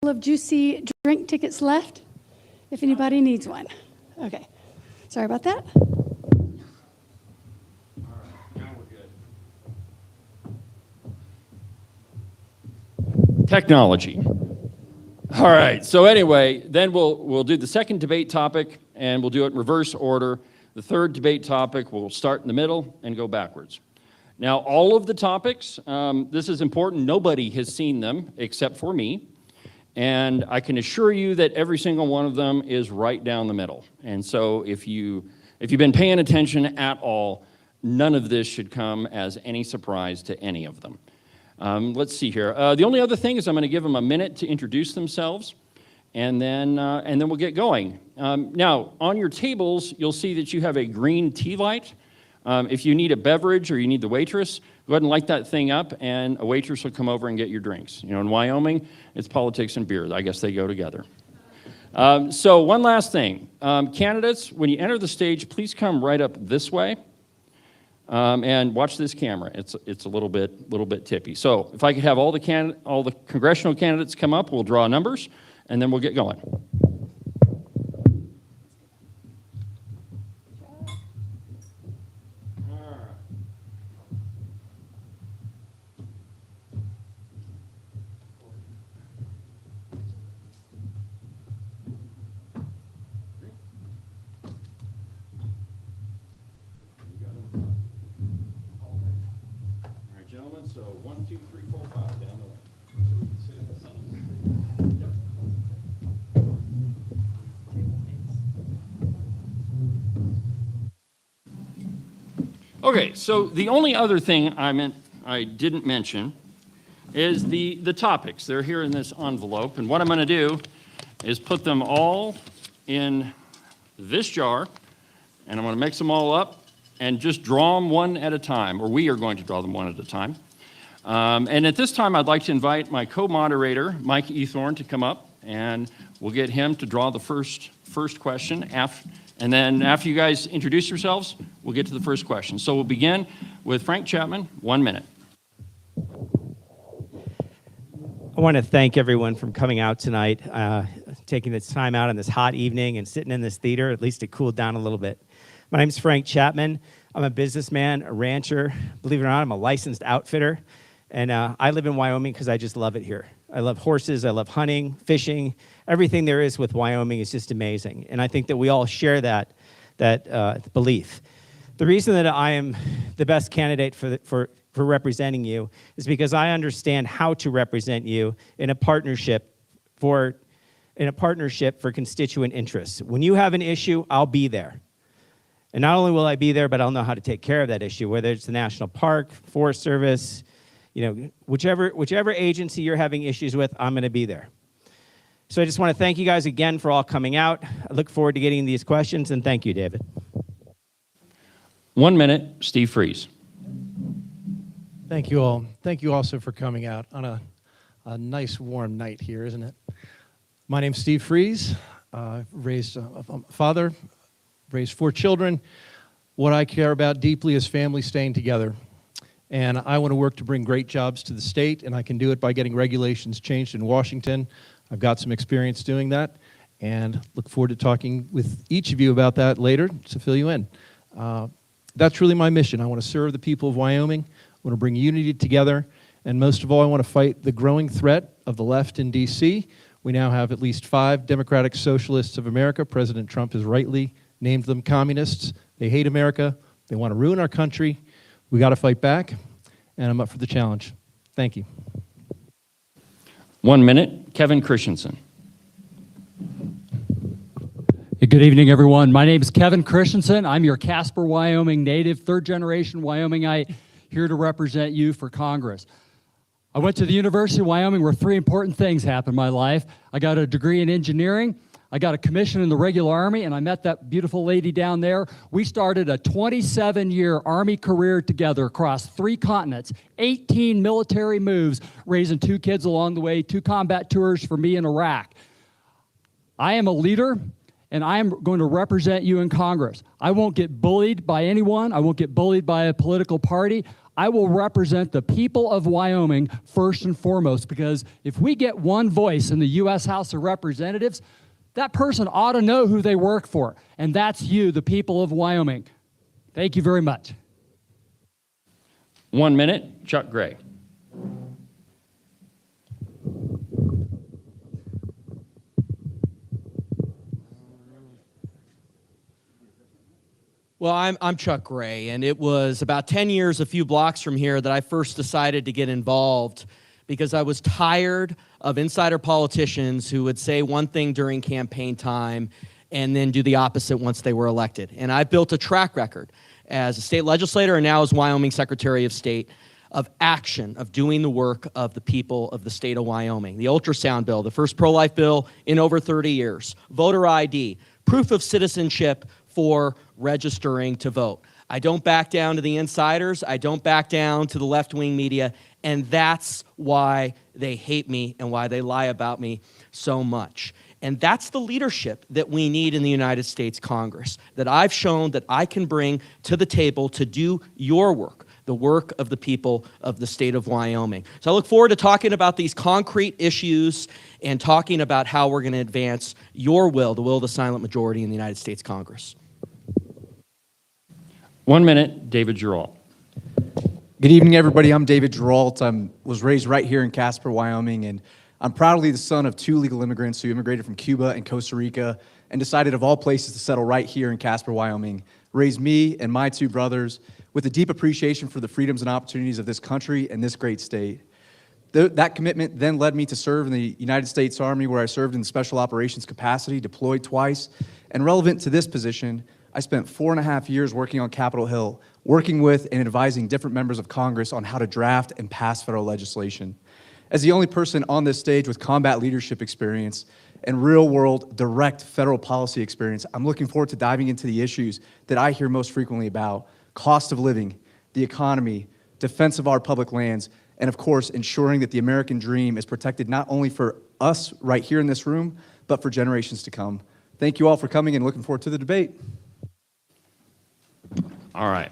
of juicy drink tickets left if anybody needs one. Okay, sorry about that. All right, now we're good. Technology. All right, so anyway, then we'll do the second debate topic, and we'll do it in reverse order. The third debate topic, we'll start in the middle and go backwards. Now, all of the topics, this is important. Nobody has seen them except for me. And I can assure you that every single one of them is right down the middle. And so if you've been paying attention at all, none of this should come as any surprise to any of them. Let's see here. The only other thing is I'm going to give them a minute to introduce themselves, and then we'll get going. Now, on your tables, you'll see that you have a green tea light. If you need a beverage or you need the waitress, go ahead and light that thing up, and a waitress will come over and get your drinks. You know, in Wyoming, it's politics and beer. I guess they go together. So one last thing. Candidates, when you enter the stage, please come right up this way, and watch this camera. It's a little bit tippy. So if I could have all the congressional candidates come up, we'll draw numbers, and then we'll get going. Gentlemen, so 1, 2, 3, 4, 5 down the line. So we can sit in the sun. Yep. Okay, so the only other thing I didn't mention is the topics. They're here in this envelope, and what I'm going to do is put them all in this jar, and I'm going to mix them all up and just draw them one at a time, or we are going to draw them one at a time. And at this time, I'd like to invite my co-moderator, Mike Ethorn, to come up, and we'll get him to draw the first question. And then after you guys introduce yourselves, we'll get to the first question. So we'll begin with Frank Chapman, 1 minute. I want to thank everyone for coming out tonight, taking this time out on this hot evening and sitting in this theater. At least it cooled down a little bit. My name is Frank Chapman. I'm a businessman, a rancher. Believe it or not, I'm a licensed outfitter. And I live in Wyoming because I just love it here. I love horses, I love hunting, fishing. Everything there is with Wyoming is just amazing. And I think that we all share that belief. The reason that I am the best candidate for representing you is because I understand how to represent you in a partnership for constituent interests. When you have an issue, I'll be there. And not only will I be there, but I'll know how to take care of that issue, whether it's the National Park, Forest Service, whichever agency you're having issues with, I'm going to be there. So I just want to thank you guys again for all coming out. I look forward to getting these questions, and thank you, David. 1 minute, Steve Freeze. Thank you all. Thank you also for coming out on a nice warm night here, isn't it? My name's Steve Freeze. Raised a father. Raised 4 children. What I care about deeply is families staying together. And I want to work to bring great jobs to the state, and I can do it by getting regulations changed in Washington. I've got some experience doing that, and look forward to talking with each of you about that later to fill you in. That's really my mission. I want to serve the people of Wyoming. I want to bring unity together, and most of all, I want to fight the growing threat of the left in D.C. We now have at least 5 Democratic Socialists of America. President Trump has rightly named them communists. They hate America. They want to ruin our country. We got to fight back, and I'm up for the challenge. Thank you. 1 minute, Kevin Christensen. Good evening, everyone. My name is Kevin Christensen. I'm your Casper, Wyoming native, 3rd-generation Wyomingite, here to represent you for Congress. I went to the University of Wyoming where 3 important things happened in my life. I got a degree in engineering, I got a commission in the regular Army, and I met that beautiful lady down there. We started a 27-year Army career together across 3 continents, 18 military moves, raising 2 kids along the way, 2 combat tours for me in Iraq. I am a leader, and I am going to represent you in Congress. I won't get bullied by anyone. I won't get bullied by a political party. I will represent the people of Wyoming first and foremost, because if we get one voice in the U.S. House of Representatives, that person ought to know who they work for, and that's you, the people of Wyoming. Thank you very much. 1 minute, Chuck Gray. Well, I'm Chuck Gray, and it was about 10 years, a few blocks from here, that I first decided to get involved because I was tired of insider politicians who would say one thing during campaign time and then do the opposite once they were elected. And I built a track record as a state legislator and now as Wyoming Secretary of State of action, of doing the work of the people of the state of Wyoming. The ultrasound bill, the first pro-life bill in over 30 years, voter ID, proof of citizenship for registering to vote. I don't back down to the insiders. I don't back down to the left-wing media, and that's why they hate me and why they lie about me so much. And that's the leadership that we need in the United States Congress, that I've shown that I can bring to the table to do your work, the work of the people of the state of Wyoming. So I look forward to talking about these concrete issues and talking about how we're going to advance your will, the will of the silent majority in the United States Congress. 1 minute, David Geralt. Good evening, everybody. I'm David Geralt. I was raised right here in Casper, Wyoming, and I'm proudly the son of two legal immigrants who immigrated from Cuba and Costa Rica and decided of all places to settle right here in Casper, Wyoming, raised me and my two brothers with a deep appreciation for the freedoms and opportunities of this country and this great state. That commitment then led me to serve in the United States Army, where I served in the special operations capacity, deployed twice, and relevant to this position, I spent 4.5 years working on Capitol Hill, working with and advising different members of Congress on how to draft and pass federal legislation. As the only person on this stage with combat leadership experience and real-world direct federal policy experience, I'm looking forward to diving into the issues that I hear most frequently about: cost of living, the economy, defense of our public lands, and of course, ensuring that the American dream is protected not only for us right here in this room, but for generations to come. Thank you all for coming and looking forward to the debate. All right.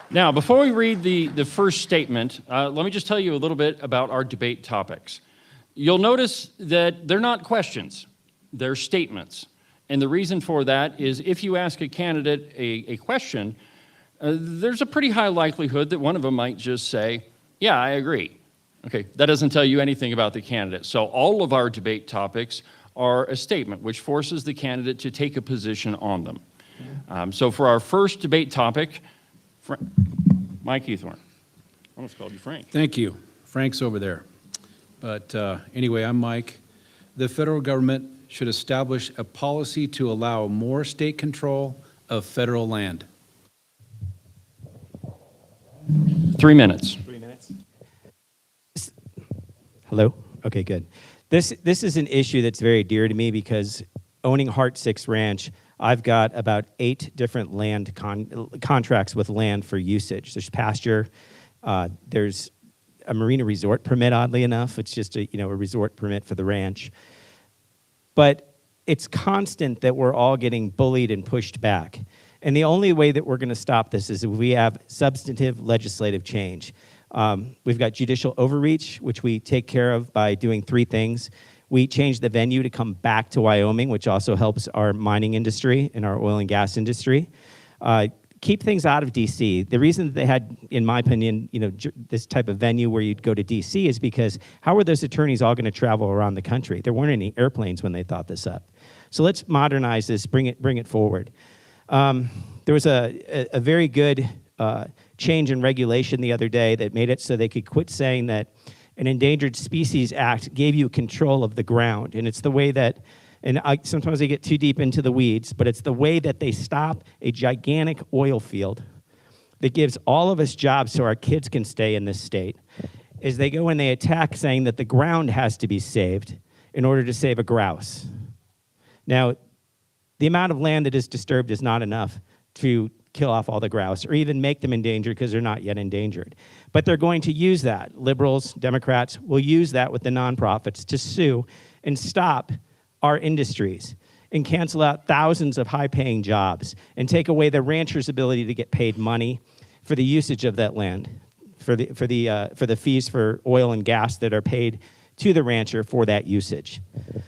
Now, before we read the first statement, let me just tell you a little bit about our debate topics. You'll notice that they're not questions, they're statements. And the reason for that is if you ask a candidate a question, there's a pretty high likelihood that one of them might just say, yeah, I agree. Okay, that doesn't tell you anything about the candidate. So all of our debate topics are a statement which forces the candidate to take a position on them. So for our first debate topic, Mike Eathorn. I almost called you Frank. Thank you. Frank's over there. But anyway, I'm Mike. The federal government should establish a policy to allow more state control of federal land. 3 minutes. 3 minutes. Hello? Okay, good. This is an issue that's very dear to me because owning Heart 6 Ranch, I've got about 8 different land contracts with land for usage. There's pasture, there's a marina resort permit, oddly enough. It's just a resort permit for the ranch. But it's constant that we're all getting bullied and pushed back. And the only way that we're going to stop this is if we have substantive legislative change. We've got judicial overreach, which we take care of by doing 3 things. We changed the venue to come back to Wyoming, which also helps our mining industry and our oil and gas industry. Keep things out of D.C. The reason that they had, in my opinion, this type of venue where you'd go to D.C. is because how were those attorneys all going to travel around the country? There weren't any airplanes when they thought this up. So let's modernize this, bring it forward. There was a very good change in regulation the other day that made it so they could quit saying that an Endangered Species Act gave you control of the ground. And it's the way that, and sometimes I get too deep into the weeds, but it's the way that they stop a gigantic oil field that gives all of us jobs so our kids can stay in this state, is they go and they attack saying that the ground has to be saved in order to save a grouse. Now, the amount of land that is disturbed is not enough to kill off all the grouse or even make them endangered because they're not yet endangered. But they're going to use that. Liberals, Democrats will use that with the nonprofits to sue and stop our industries and cancel out thousands of high-paying jobs and take away the ranchers' ability to get paid money for the usage of that land. for the fees for oil and gas that are paid to the rancher for that usage.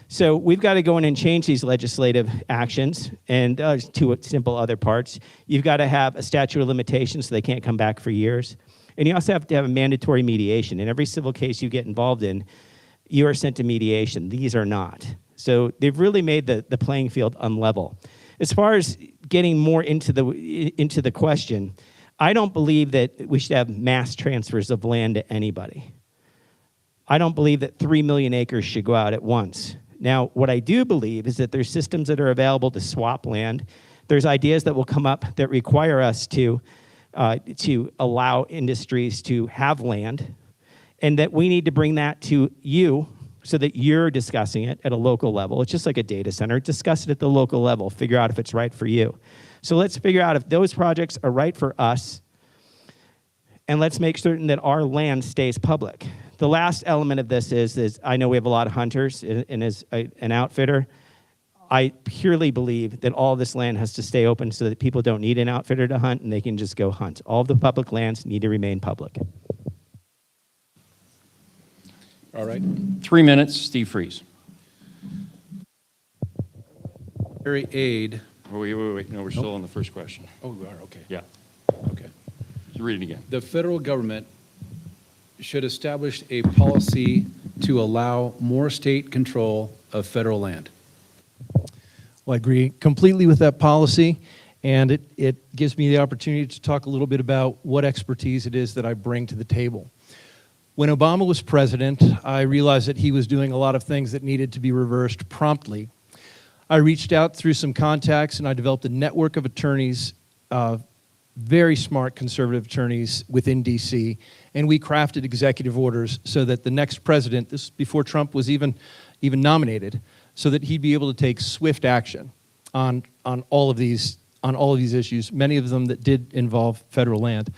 So we've got to go in and change these legislative actions, and two simple other parts. You've got to have a statute of limitations so they can't come back for years. And you also have to have a mandatory mediation. In every civil case you get involved in, you are sent to mediation. These are not. So they've really made the playing field unlevel. As far as getting more into the question, I don't believe that we should have mass transfers of land to anybody. I don't believe that 3 million acres should go out at once. Now, what I do believe is that there's systems that are available to swap land. There's ideas that will come up that require us to allow industries to have land, and that we need to bring that to you so that you're discussing it at a local level. It's just like a data center. Discuss it at the local level. Figure out if it's right for you. So let's figure out if those projects are right for us, and let's make certain that our land stays public. The last element of this is I know we have a lot of hunters, and as an outfitter, I purely believe that all this land has to stay open so that people don't need an outfitter to hunt and they can just go hunt. All of the public lands need to remain public. All right. 3 minutes, Steve Freeze. Military aid. Wait. No, we're still on the first question. Oh, we are, okay. Yeah. Okay. Read it again. The federal government should establish a policy to allow more state control of federal land. Well, I agree completely with that policy, and it gives me the opportunity to talk a little bit about what expertise it is that I bring to the table. When Obama was president, I realized that he was doing a lot of things that needed to be reversed promptly. I reached out through some contacts, and I developed a network of attorneys, very smart conservative attorneys within DC, and we crafted executive orders so that the next president, this before Trump was even nominated, so that he'd be able to take swift action on all of these issues, many of them that did involve federal land.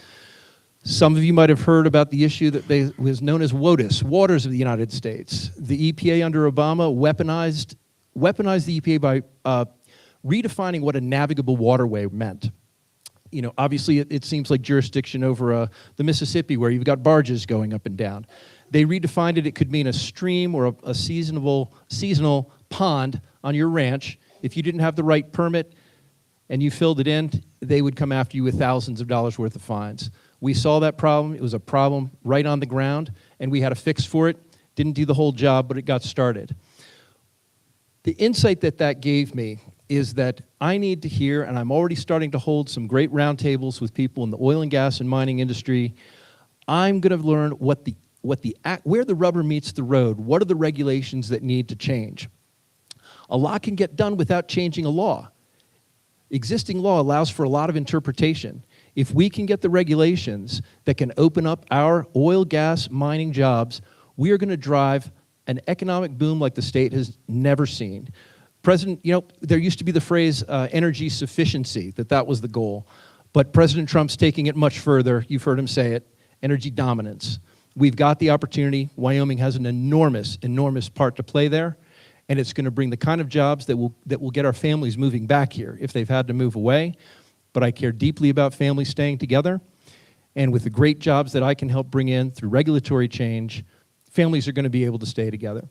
Some of you might have heard about the issue that was known as WOTUS, Waters of the United States. The EPA under Obama weaponized the EPA by redefining what a navigable waterway meant. You know, obviously it seems like jurisdiction over the Mississippi where you've got barges going up and down. They redefined it. It could mean a stream or a seasonal pond on your ranch. If you didn't have the right permit and you filled it in, they would come after you with thousands of dollars worth of fines. We saw that problem. It was a problem right on the ground, and we had a fix for it. Didn't do the whole job, but it got started. The insight that gave me is that I need to hear, and I'm already starting to hold some great roundtables with people in the oil and gas and mining industry. I'm going to learn where the rubber meets the road. What are the regulations that need to change? A lot can get done without changing a law. Existing law allows for a lot of interpretation. If we can get the regulations that can open up our oil, gas, mining jobs, we are going to drive an economic boom like the state has never seen. President, you know, there used to be the phrase energy sufficiency, that was the goal. But President Trump's taking it much further. You've heard him say it, energy dominance. We've got the opportunity. Wyoming has an enormous part to play there. And it's going to bring the kind of jobs that will get our families moving back here if they've had to move away. But I care deeply about families staying together. And with the great jobs that I can help bring in through regulatory change, families are going to be able to stay together.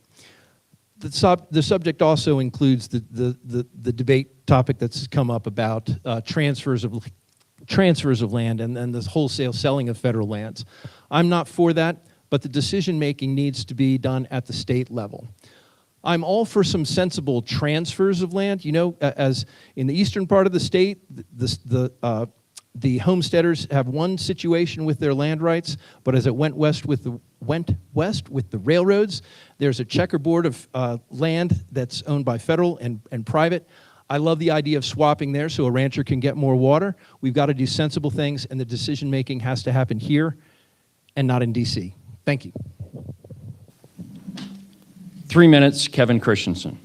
The subject also includes the debate topic that's come up about transfers of land and this wholesale selling of federal lands. I'm not for that, but the decision making needs to be done at the state level. I'm all for some sensible transfers of land. You know, as in the eastern part of the state, the homesteaders have one situation with their land rights, but as it went west with the railroads, there's a checkerboard of land that's owned by federal and private. I love the idea of swapping there so a rancher can get more water. We've got to do sensible things, and the decision making has to happen here and not in DC. Thank you. 3 minutes, Kevin Christensen.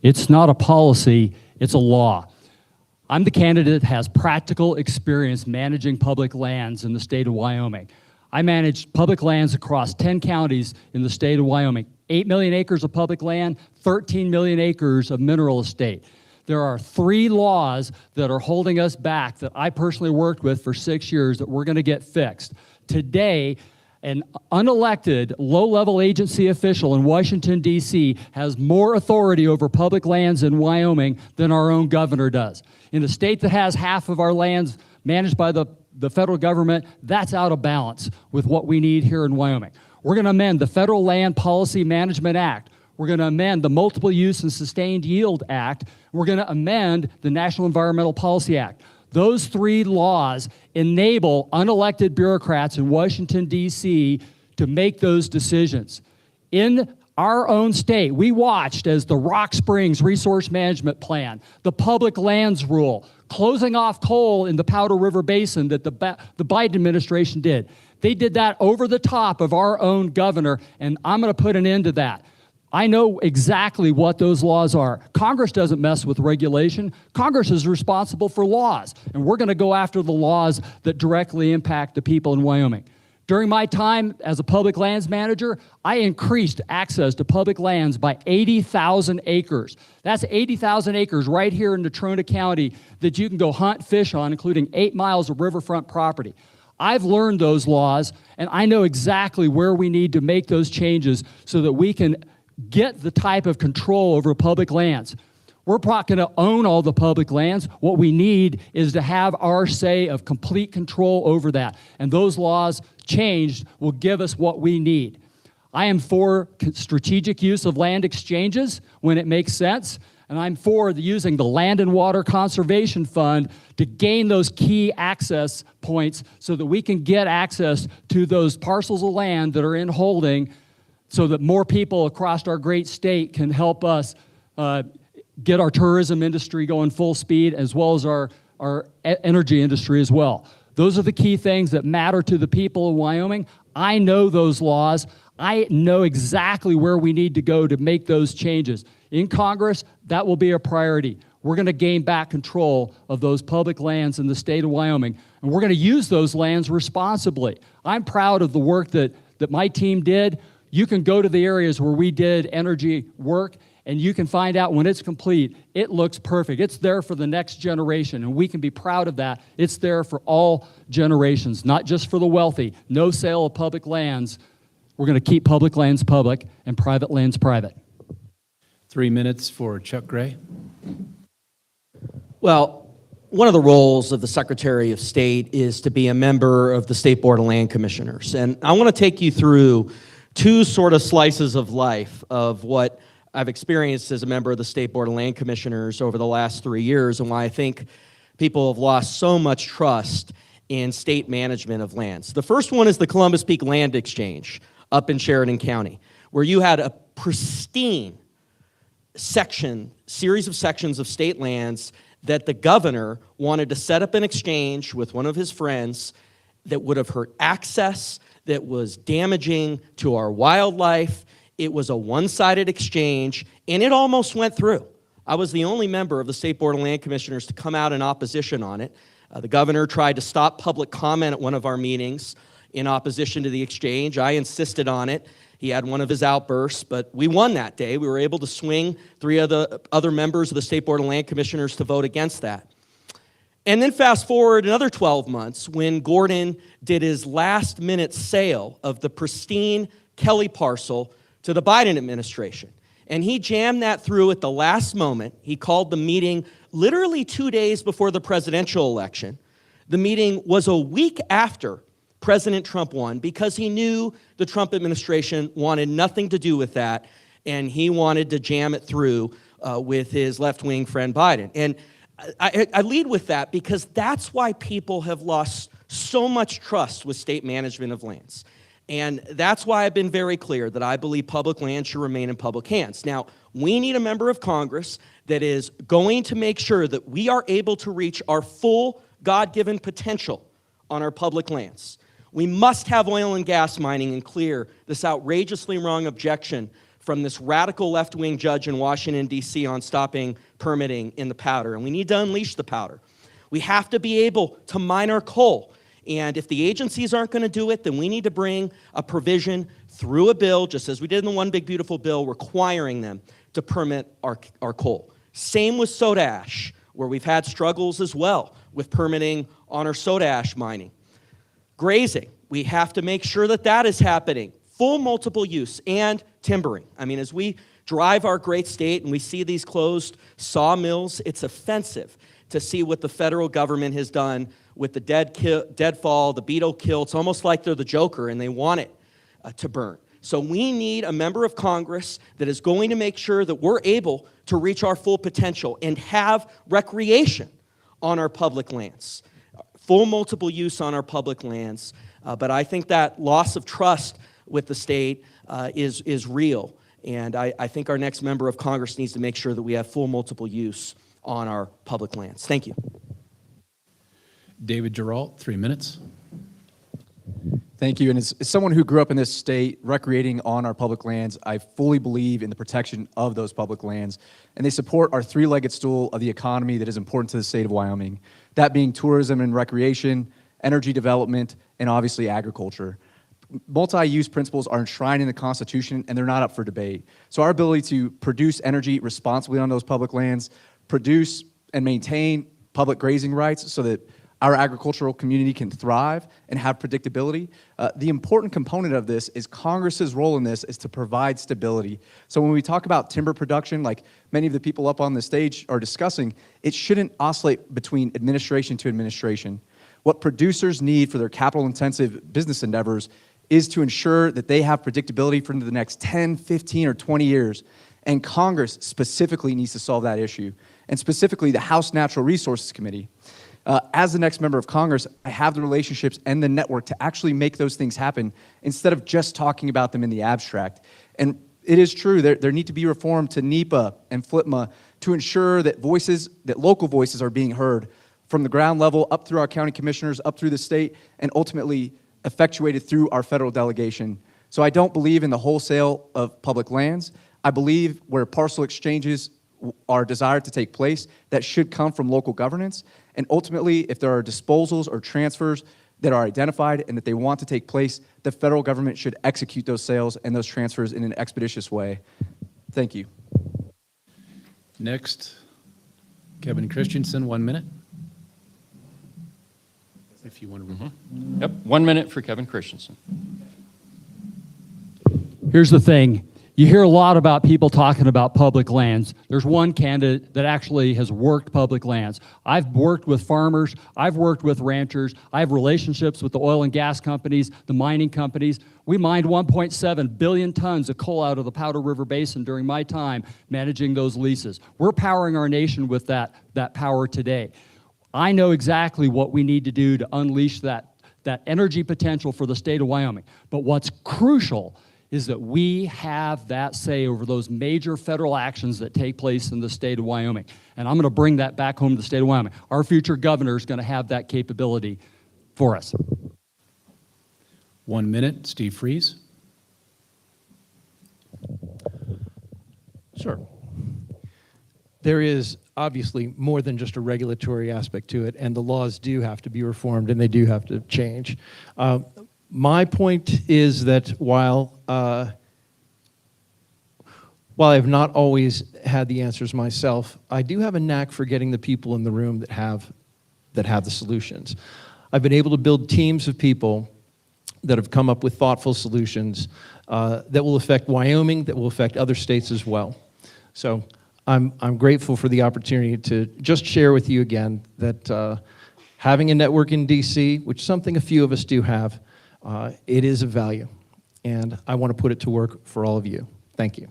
It's not a policy, it's a law. I'm the candidate that has practical experience managing public lands in the state of Wyoming. I managed public lands across 10 counties in the state of Wyoming. 8 million acres of public land, 13 million acres of mineral estate. there are 3 laws that are holding us back that I personally worked with for 6 years that we're going to get fixed. Today, an unelected, low-level agency official in Washington, D.C. has more authority over public lands in Wyoming than our own governor does. In a state that has half of our lands managed by the federal government, that's out of balance with what we need here in Wyoming. We're going to amend the Federal Land Policy Management Act. We're going to amend the Multiple Use and Sustained Yield Act. We're going to amend the National Environmental Policy Act. Those 3 laws enable unelected bureaucrats in Washington, D.C. to make those decisions. In our own state, we watched as the Rock Springs Resource Management Plan, the Public Lands Rule, closing off coal in the Powder River Basin that the Biden administration did. They did that over the top of our own governor, and I'm going to put an end to that. I know exactly what those laws are. Congress doesn't mess with regulation. Congress is responsible for laws, and we're going to go after the laws that directly impact the people in Wyoming. During my time as a public lands manager, I increased access to public lands by 80,000 acres. That's 80,000 acres right here in Natrona County that you can go hunt, fish on, including 8 miles of riverfront property. I've learned those laws, and I know exactly where we need to make those changes so that we can get the type of control over public lands. We're not going to own all the public lands. What we need is to have our say of complete control over that. And those laws changed will give us what we need. I am for strategic use of land exchanges when it makes sense. And I'm for using the Land and Water Conservation Fund to gain those key access points so that we can get access to those parcels of land that are in holding so that more people across our great state can help us get our tourism industry going full speed, as well as our energy industry as well. Those are the key things that matter to the people of Wyoming. I know those laws. I know exactly where we need to go to make those changes. In Congress, that will be a priority. We're going to gain back control of those public lands in the state of Wyoming, and we're going to use those lands responsibly. I'm proud of the work that my team did. You can go to the areas where we did energy work, and you can find out when it's complete, it looks perfect. It's there for the next generation, and we can be proud of that. It's there for all generations, not just for the wealthy. No sale of public lands. We're going to keep public lands public and private lands private. 3 minutes for Chuck Gray. Well, one of the roles of the Secretary of State is to be a member of the State Board of Land Commissioners. And I want to take you through 2 sort of slices of life of what I've experienced as a member of the State Board of Land Commissioners over the last 3 years, and why I think people have lost so much trust in state management of lands. The first one is the Columbus Peak Land Exchange up in Sheridan County, where you had a pristine series of sections of state lands that the governor wanted to set up an exchange with one of his friends that would have hurt access, that was damaging to our wildlife. It was a one-sided exchange, and it almost went through. I was the only member of the State Board of Land Commissioners to come out in opposition on it. The governor tried to stop public comment at one of our meetings in opposition to the exchange. I insisted on it. He had one of his outbursts, but we won that day. We were able to swing 3 of the other members of the State Board of Land Commissioners to vote against that. And then fast forward another 12 months when Gordon did his last-minute sale of the pristine Kelly parcel to the Biden administration. And he jammed that through at the last moment. He called the meeting literally 2 days before the presidential election. The meeting was a week after President Trump won because he knew the Trump administration wanted nothing to do with that, and he wanted to jam it through with his left-wing friend Biden. And I lead with that because that's why people have lost so much trust with state management of lands. And that's why I've been very clear that I believe public land should remain in public hands. Now, we need a member of Congress that is going to make sure that we are able to reach our full God-given potential on our public lands. We must have oil and gas mining and clear this outrageously wrong objection from this radical left-wing judge in Washington, D.C. on stopping permitting in the Powder, and we need to unleash the Powder. We have to be able to mine our coal, and if the agencies aren't going to do it, then we need to bring a provision through a bill, just as we did in the One Big Beautiful Bill, requiring them to permit our coal. Same with soda ash, where we've had struggles as well with permitting on our soda ash mining. Grazing, we have to make sure that that is happening. Full multiple use and timbering. I mean, as we drive our great state and we see these closed sawmills, it's offensive to see what the federal government has done with the deadfall, the beetle kill. It's almost like they're the Joker and they want it to burn. So we need a member of Congress that is going to make sure that we're able to reach our full potential and have recreation on our public lands, full multiple use on our public lands. But I think that loss of trust with the state is real. And I think our next member of Congress needs to make sure that we have full multiple use on our public lands. Thank you. David Geralt, 3 minutes. Thank you. And as someone who grew up in this state, recreating on our public lands, I fully believe in the protection of those public lands. And they support our three-legged stool of the economy that is important to the state of Wyoming, that being tourism and recreation, energy development, and obviously agriculture. Multi-use principles are enshrined in the Constitution, and they're not up for debate. So our ability to produce energy responsibly on those public lands, produce and maintain public grazing rights so that our agricultural community can thrive and have predictability. The important component of this is Congress's role in this is to provide stability. So when we talk about timber production, like many of the people up on the stage are discussing, it shouldn't oscillate between administration to administration. What producers need for their capital-intensive business endeavors is to ensure that they have predictability for the next 10, 15, or 20 years. And Congress specifically needs to solve that issue, and specifically the House Natural Resources Committee. As the next member of Congress, I have the relationships and the network to actually make those things happen instead of just talking about them in the abstract. And it is true, there need to be reform to NEPA and FLTMA to ensure that local voices are being heard from the ground level up through our county commissioners, up through the state, and ultimately effectuated through our federal delegation. So I don't believe in the wholesale of public lands. I believe where parcel exchanges are desired to take place, that should come from local governance. And ultimately, if there are disposals or transfers that are identified and that they want to take place, the federal government should execute those sales and those transfers in an expeditious way. Thank you. Next, Kevin Christensen, 1 minute. If you want to. Yep, 1 minute for Kevin Christensen. Here's the thing. You hear a lot about people talking about public lands. There's one candidate that actually has worked public lands. I've worked with farmers. I've worked with ranchers. I have relationships with the oil and gas companies, the mining companies. We mined 1.7 billion tons of coal out of the Powder River Basin during my time managing those leases. We're powering our nation with that power today. I know exactly what we need to do to unleash that energy potential for the state of Wyoming. But what's crucial is that we have that say over those major federal actions that take place in the state of Wyoming. And I'm going to bring that back home to the state of Wyoming. Our future governor is going to have that capability for us. 1 minute, Steve Freeze. Sure. There is obviously more than just a regulatory aspect to it, and the laws do have to be reformed and they do have to change. My point is that while I have not always had the answers myself, I do have a knack for getting the people in the room that have the solutions. I've been able to build teams of people that have come up with thoughtful solutions that will affect Wyoming, that will affect other states as well. So I'm grateful for the opportunity to just share with you again that having a network in DC, which is something a few of us do have, it is of value, and I want to put it to work for all of you. Thank you.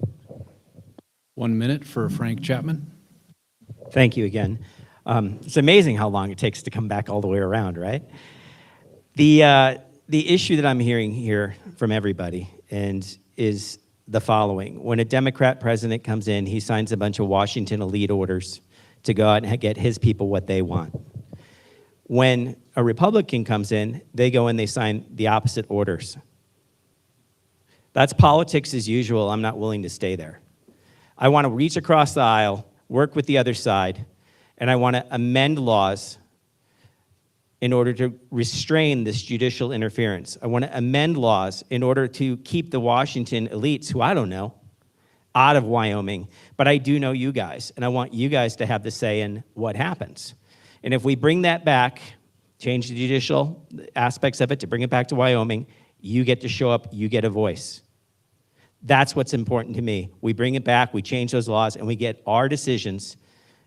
1 minute for Frank Chapman. Thank you again. It's amazing how long it takes to come back all the way around, right? The issue that I'm hearing here from everybody is the following. When a Democrat president comes in, he signs a bunch of Washington elite orders to go out and get his people what they want. When a Republican comes in, they go and they sign the opposite orders. That's politics as usual. I'm not willing to stay there. I want to reach across the aisle, work with the other side, and I want to amend laws in order to restrain this judicial interference. I want to amend laws in order to keep the Washington elites, who I don't know, out of Wyoming, but I do know you guys, and I want you guys to have the say in what happens. And if we bring that back, change the judicial aspects of it to bring it back to Wyoming, you get to show up, you get a voice. That's what's important to me. We bring it back, we change those laws, and we get our decisions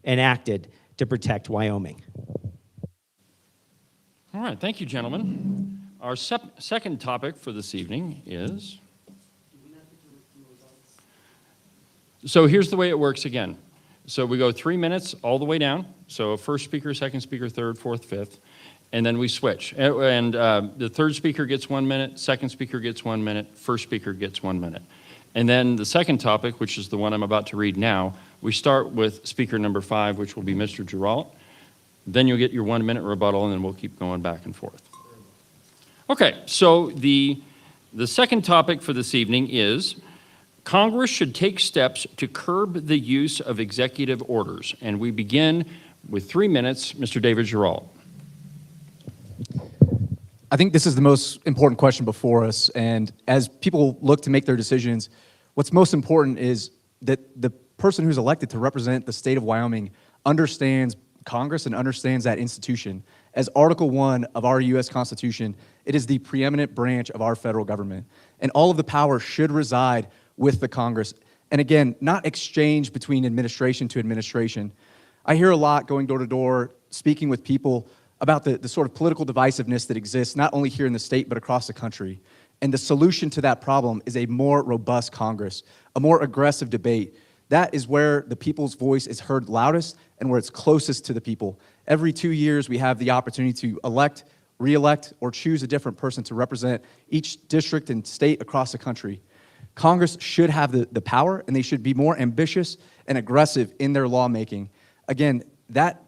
enacted to protect Wyoming. All right, thank you, gentlemen. Our second topic for this evening is... So here's the way it works again. So we go 3 minutes all the way down. So first speaker, second speaker, third, fourth, fifth, and then we switch. And the third speaker gets 1 minute, second speaker gets 1 minute, first speaker gets 1 minute. And then the second topic, which is the one I'm about to read now, we start with speaker number 5, which will be Mr. Geralt. Then you'll get your 1 minute rebuttal, and then we'll keep going back and forth. Okay, so the second topic for this evening is Congress should take steps to curb the use of executive orders. And we begin with 3 minutes, Mr. David Geralt. I think this is the most important question before us, and as people look to make their decisions, what's most important is that the person who's elected to represent the state of Wyoming understands Congress and understands that institution. As Article 1 of our U.S. Constitution, it is the preeminent branch of our federal government, and all of the power should reside with the Congress. And again, not exchange between administration to administration. I hear a lot going door to door, speaking with people about the sort of political divisiveness that exists, not only here in the state, but across the country. And the solution to that problem is a more robust Congress, a more aggressive debate. That is where the people's voice is heard loudest and where it's closest to the people. Every 2 years, we have the opportunity to elect, re-elect, or choose a different person to represent each district and state across the country. Congress should have the power, and they should be more ambitious and aggressive in their lawmaking. Again, that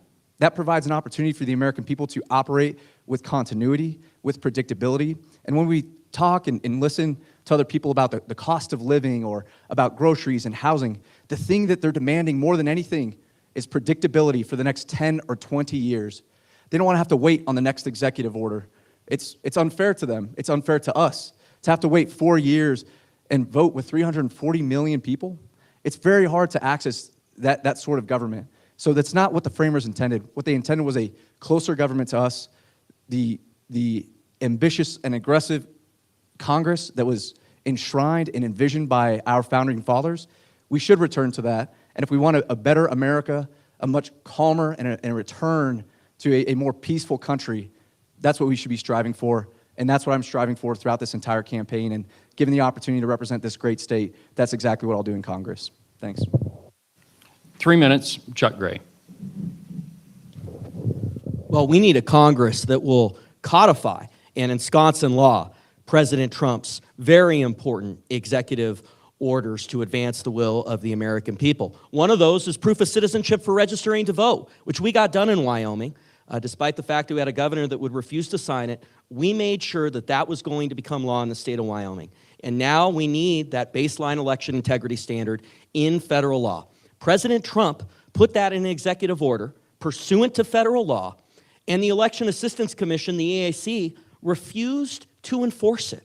provides an opportunity for the American people to operate with continuity, with predictability. And when we talk and listen to other people about the cost of living or about groceries and housing, the thing that they're demanding more than anything is predictability for the next 10 or 20 years. They don't want to have to wait on the next executive order. It's unfair to them. It's unfair to us to have to wait 4 years and vote with 340 million people. It's very hard to access that sort of government. So that's not what the framers intended. What they intended was a closer government to us, the ambitious and aggressive Congress that was enshrined and envisioned by our founding fathers. We should return to that. And if we want a better America, a much calmer and a return to a more peaceful country, that's what we should be striving for. And that's what I'm striving for throughout this entire campaign. And given the opportunity to represent this great state, that's exactly what I'll do in Congress. Thanks. 3 minutes, Chuck Gray. Well, we need a Congress that will codify and ensconce in law President Trump's very important executive orders to advance the will of the American people. One of those is proof of citizenship for registering to vote, which we got done in Wyoming. Despite the fact that we had a governor that would refuse to sign it, we made sure that that was going to become law in the state of Wyoming. And now we need that baseline election integrity standard in federal law. President Trump put that in an executive order pursuant to federal law, and the Election Assistance Commission, the EAC, refused to enforce it.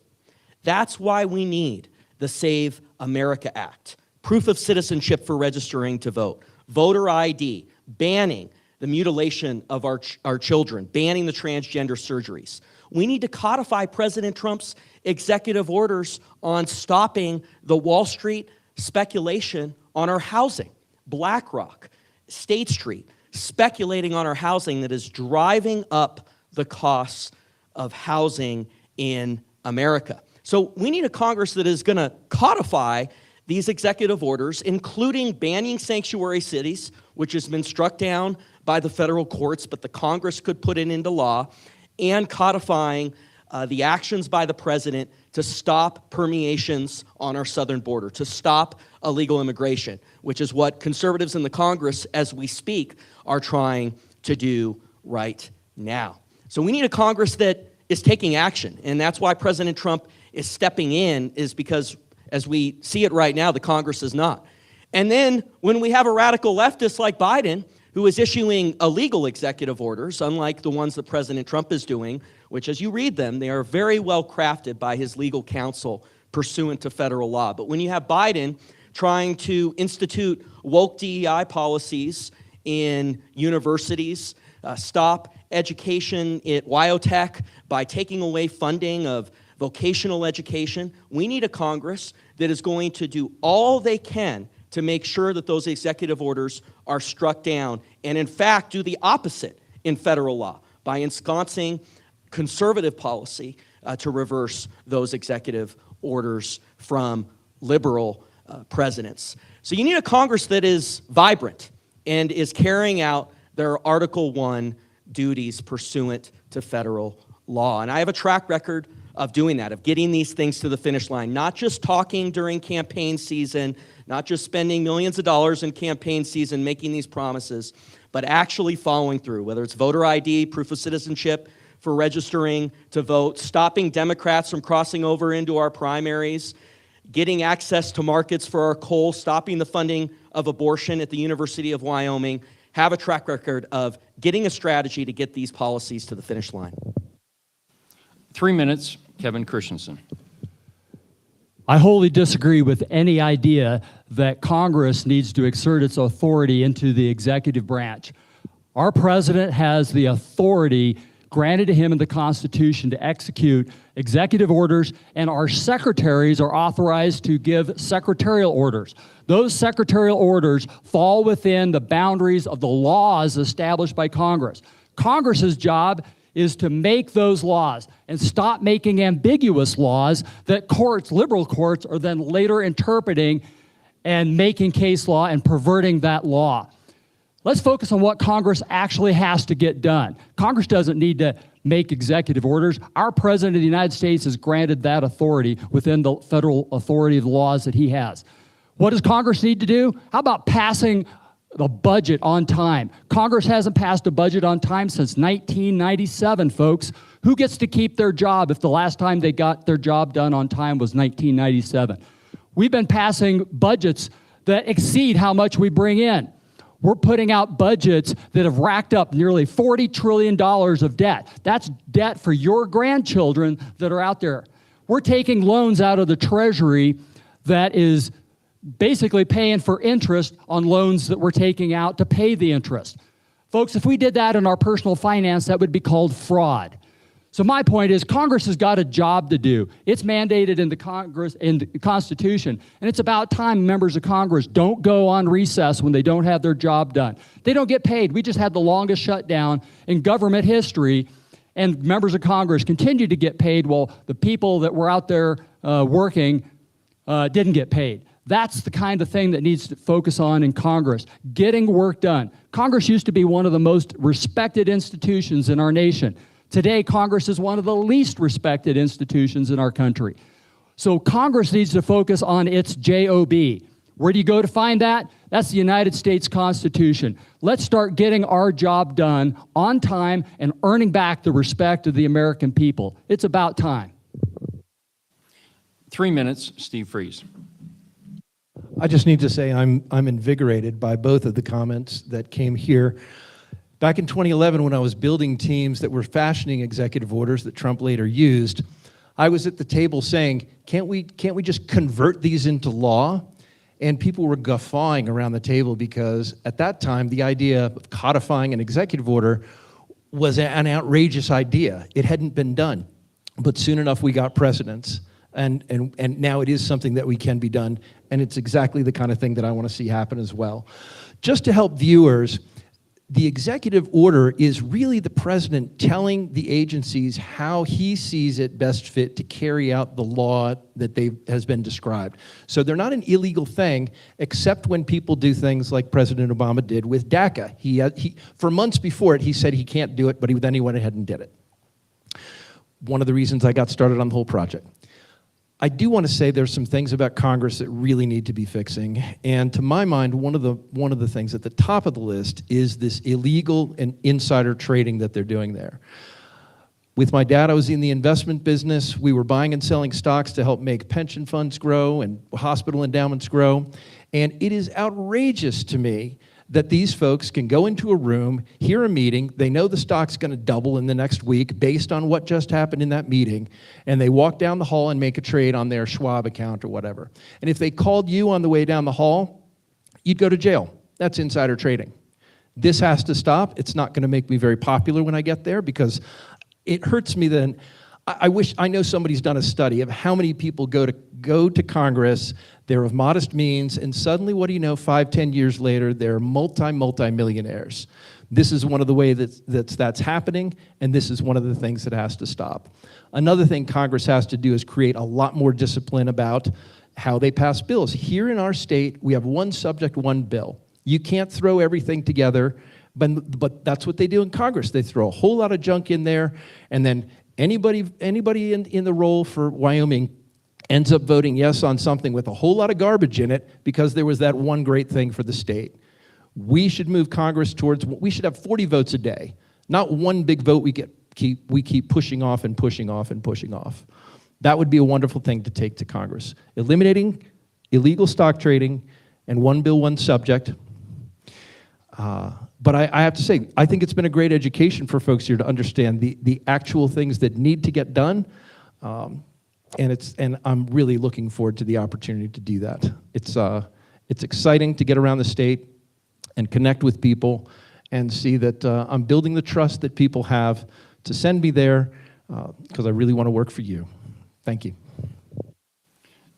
That's why we need the Save America Act, proof of citizenship for registering to vote, voter ID, banning the mutilation of our children, banning the transgender surgeries. We need to codify President Trump's executive orders on stopping the Wall Street speculation on our housing. BlackRock, State Street, speculating on our housing that is driving up the costs of housing in America. So we need a Congress that is going to codify these executive orders, including banning sanctuary cities, which has been struck down by the federal courts, but the Congress could put it into law, and codifying the actions by the president to stop permeations on our southern border, to stop illegal immigration, which is what conservatives in the Congress, as we speak, are trying to do right now. So we need a Congress that is taking action, and that's why President Trump is stepping in, is because, as we see it right now, the Congress is not. And then when we have a radical leftist like Biden, who is issuing illegal executive orders, unlike the ones that President Trump is doing, which, as you read them, they are very well crafted by his legal counsel pursuant to federal law. But when you have Biden trying to institute woke DEI policies in universities, stop education at Wyotech by taking away funding of vocational education. We need a Congress that is going to do all they can to make sure that those executive orders are struck down, and in fact do the opposite in federal law by ensconcing conservative policy to reverse those executive orders from liberal presidents. So you need a Congress that is vibrant and is carrying out their Article I duties pursuant to federal law. And I have a track record of doing that, of getting these things to the finish line, not just talking during campaign season, not just spending millions of dollars in campaign season making these promises, but actually following through, whether it's voter ID, proof of citizenship for registering to vote, stopping Democrats from crossing over into our primaries, getting access to markets for our coal, stopping the funding of abortion at the University of Wyoming, have a track record of getting a strategy to get these policies to the finish line. 3 minutes, Kevin Christensen. I wholly disagree with any idea that Congress needs to exert its authority into the executive branch. Our president has the authority granted to him in the Constitution to execute executive orders, and our secretaries are authorized to give secretarial orders. Those secretarial orders fall within the boundaries of the laws established by Congress. Congress's job is to make those laws and stop making ambiguous laws that courts, liberal courts, are then later interpreting and making case law and perverting that law. Let's focus on what Congress actually has to get done. Congress doesn't need to make executive orders. Our President of the United States has granted that authority within the federal authority of the laws that he has. What does Congress need to do? How about passing the budget on time? Congress hasn't passed a budget on time since 1997, folks. Who gets to keep their job if the last time they got their job done on time was 1997? We've been passing budgets that exceed how much we bring in. We're putting out budgets that have racked up nearly $40 trillion of debt. That's debt for your grandchildren that are out there. We're taking loans out of the Treasury that is basically paying for interest on loans that we're taking out to pay the interest. Folks, if we did that in our personal finance, that would be called fraud. So my point is, Congress has got a job to do. It's mandated in the Constitution, and it's about time members of Congress don't go on recess when they don't have their job done. They don't get paid. We just had the longest shutdown in government history, and members of Congress continue to get paid while the people that were out there working didn't get paid. That's the kind of thing that needs to focus on in Congress, getting work done. Congress used to be one of the most respected institutions in our nation. Today, Congress is one of the least respected institutions in our country. So Congress needs to focus on its job. Where do you go to find that? That's the United States Constitution. Let's start getting our job done on time and earning back the respect of the American people. It's about time. 3 minutes, Steve Freeze. I just need to say I'm invigorated by both of the comments that came here. Back in 2011, when I was building teams that were fashioning executive orders that Trump later used, I was at the table saying, can't we just convert these into law? And people were guffawing around the table because at that time, the idea of codifying an executive order was an outrageous idea. It hadn't been done. But soon enough, we got precedents. And now it is something that we can be done. And it's exactly the kind of thing that I want to see happen as well. Just to help viewers, the executive order is really the president telling the agencies how he sees it best fit to carry out the law that has been described. So they're not an illegal thing, except when people do things like President Obama did with DACA. He for months before it, he said he can't do it, but then he went ahead and did it. One of the reasons I got started on the whole project. I do want to say there's some things about Congress that really need to be fixing. And to my mind, one of the things at the top of the list is this illegal and insider trading that they're doing there. With my dad, I was in the investment business. We were buying and selling stocks to help make pension funds grow and hospital endowments grow. And it is outrageous to me that these folks can go into a room, hear a meeting, they know the stock's going to double in the next week based on what just happened in that meeting, and they walk down the hall and make a trade on their Schwab account or whatever. And if they called you on the way down the hall, you'd go to jail. That's insider trading. This has to stop. It's not going to make me very popular when I get there because it hurts me then. I know somebody's done a study of how many people go to Congress, they're of modest means, and suddenly, what do you know, 5-10 years later, they're multi-millionaires. This is one of the ways that's happening, and this is one of the things that has to stop. Another thing Congress has to do is create a lot more discipline about how they pass bills. Here in our state, we have one subject, one bill. You can't throw everything together, but that's what they do in Congress. They throw a whole lot of junk in there, and then anybody in the role for Wyoming ends up voting yes on something with a whole lot of garbage in it because there was that one great thing for the state. We should move Congress towards, we should have 40 votes a day, not one big vote we keep pushing off and pushing off and pushing off. That would be a wonderful thing to take to Congress. Eliminating illegal stock trading and one bill, one subject. But I have to say, I think it's been a great education for folks here to understand the actual things that need to get done. And I'm really looking forward to the opportunity to do that. It's exciting to get around the state and connect with people and see that I'm building the trust that people have to send me there because I really want to work for you. Thank you.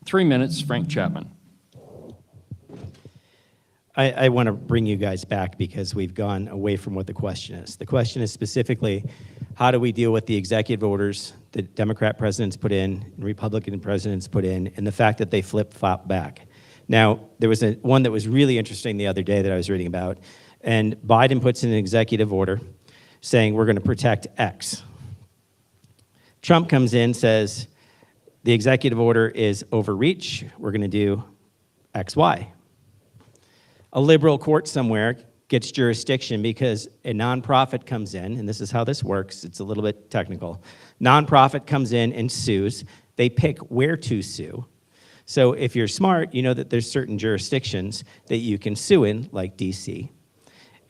3 minutes, Frank Chapman. I want to bring you guys back because we've gone away from what the question is. The question is specifically, how do we deal with the executive orders that Democrat presidents put in and Republican presidents put in, and the fact that they flip-flop back? Now, there was one that was really interesting the other day that I was reading about, and Biden puts in an executive order saying we're going to protect X. Trump comes in, says the executive order is overreach, we're going to do X, Y. A liberal court somewhere gets jurisdiction because a nonprofit comes in, and this is how this works, it's a little bit technical. Nonprofit comes in and sues. They pick where to sue. So if you're smart, you know that there's certain jurisdictions that you can sue in, like DC.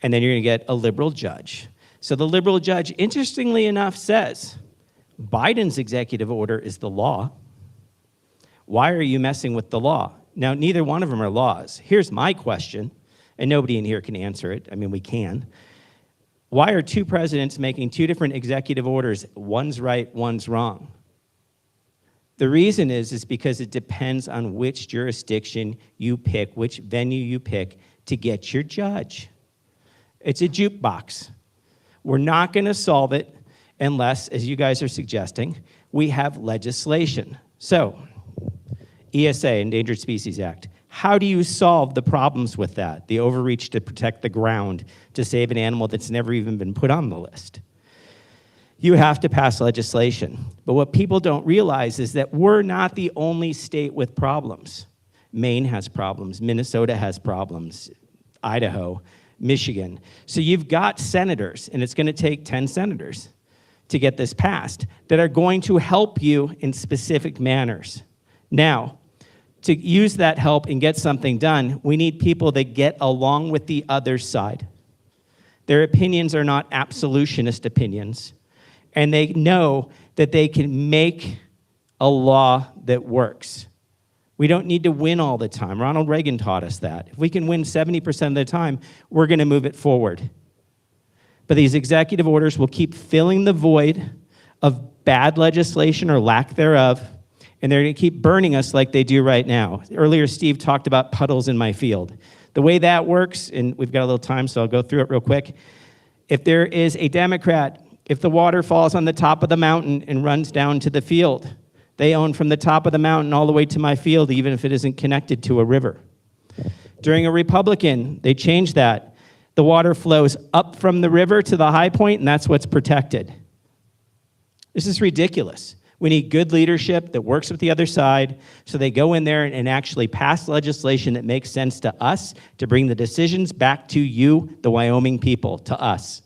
And then you're gonna get a liberal judge. So the liberal judge, interestingly enough, says, Biden's executive order is the law. Why are you messing with the law? Now, neither one of them are laws. Here's my question, and nobody in here can answer it. I mean, we can. Why are two presidents making two different executive orders? One's right, one's wrong. The reason is because it depends on which jurisdiction you pick, which venue you pick to get your judge. It's a jukebox. We're not going to solve it unless, as you guys are suggesting, we have legislation. So, ESA, Endangered Species Act. How do you solve the problems with that? The overreach to protect the ground, to save an animal that's never even been put on the list. You have to pass legislation. But what people don't realize is that we're not the only state with problems. Maine has problems, Minnesota has problems, Idaho, Michigan. So you've got senators, and it's going to take 10 senators to get this passed, that are going to help you in specific manners. Now, to use that help and get something done, we need people that get along with the other side. Their opinions are not absolutionist opinions, and they know that they can make a law that works. We don't need to win all the time. Ronald Reagan taught us that. If we can win 70% of the time, we're going to move it forward. But these executive orders will keep filling the void of bad legislation or lack thereof, and they're going to keep burning us like they do right now. Earlier, Steve talked about puddles in my field. The way that works, and we've got a little time, so I'll go through it real quick. If there is a Democrat, if the water falls on the top of the mountain and runs down to the field, they own from the top of the mountain all the way to my field, even if it isn't connected to a river. During a Republican, they changed that. The water flows up from the river to the high point, and that's what's protected. This is ridiculous. We need good leadership that works with the other side, so they go in there and actually pass legislation that makes sense to us to bring the decisions back to you, the Wyoming people, to us.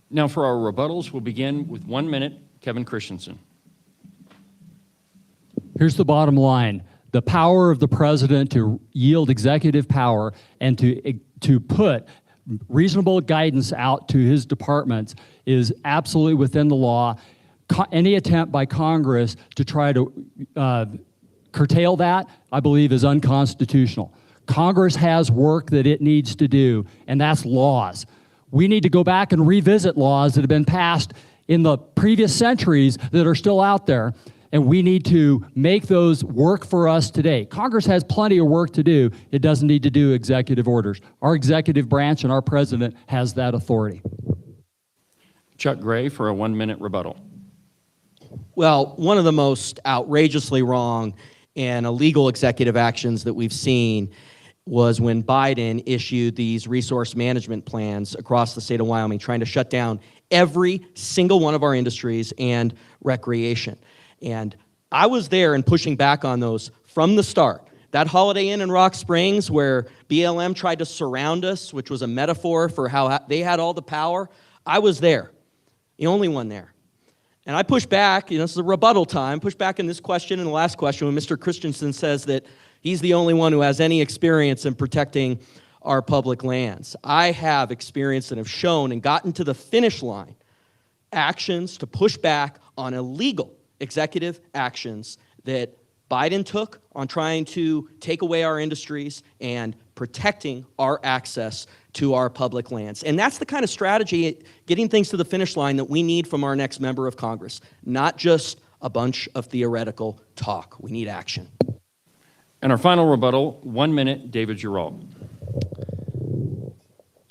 Now for our rebuttals, we'll begin with 1 minute, Kevin Christensen. Here's the bottom line. The power of the president to yield executive power and to put reasonable guidance out to his departments is absolutely within the law. Any attempt by Congress to try to curtail that, I believe, is unconstitutional. Congress has work that it needs to do, and that's laws. We need to go back and revisit laws that have been passed in the previous centuries that are still out there, and we need to make those work for us today. Congress has plenty of work to do. It doesn't need to do executive orders. Our executive branch and our president has that authority. Chuck Gray for a 1-minute rebuttal. Well, one of the most outrageously wrong and illegal executive actions that we've seen was when Biden issued these resource management plans across the state of Wyoming, trying to shut down every single one of our industries and recreation. And I was there and pushing back on those from the start. That Holiday Inn in Rock Springs where BLM tried to surround us, which was a metaphor for how they had all the power, I was there, the only one there. And I pushed back, this is a rebuttal time, pushed back in this question and the last question when Mr. Christensen says that he's the only one who has any experience in protecting our public lands. I have experience and have shown and gotten to the finish line actions to push back on illegal executive actions that Biden took on trying to take away our industries and protecting our access to our public lands. And that's the kind of strategy, getting things to the finish line, that we need from our next member of Congress, not just a bunch of theoretical talk. We need action. And our final rebuttal, 1 minute, David Giroux.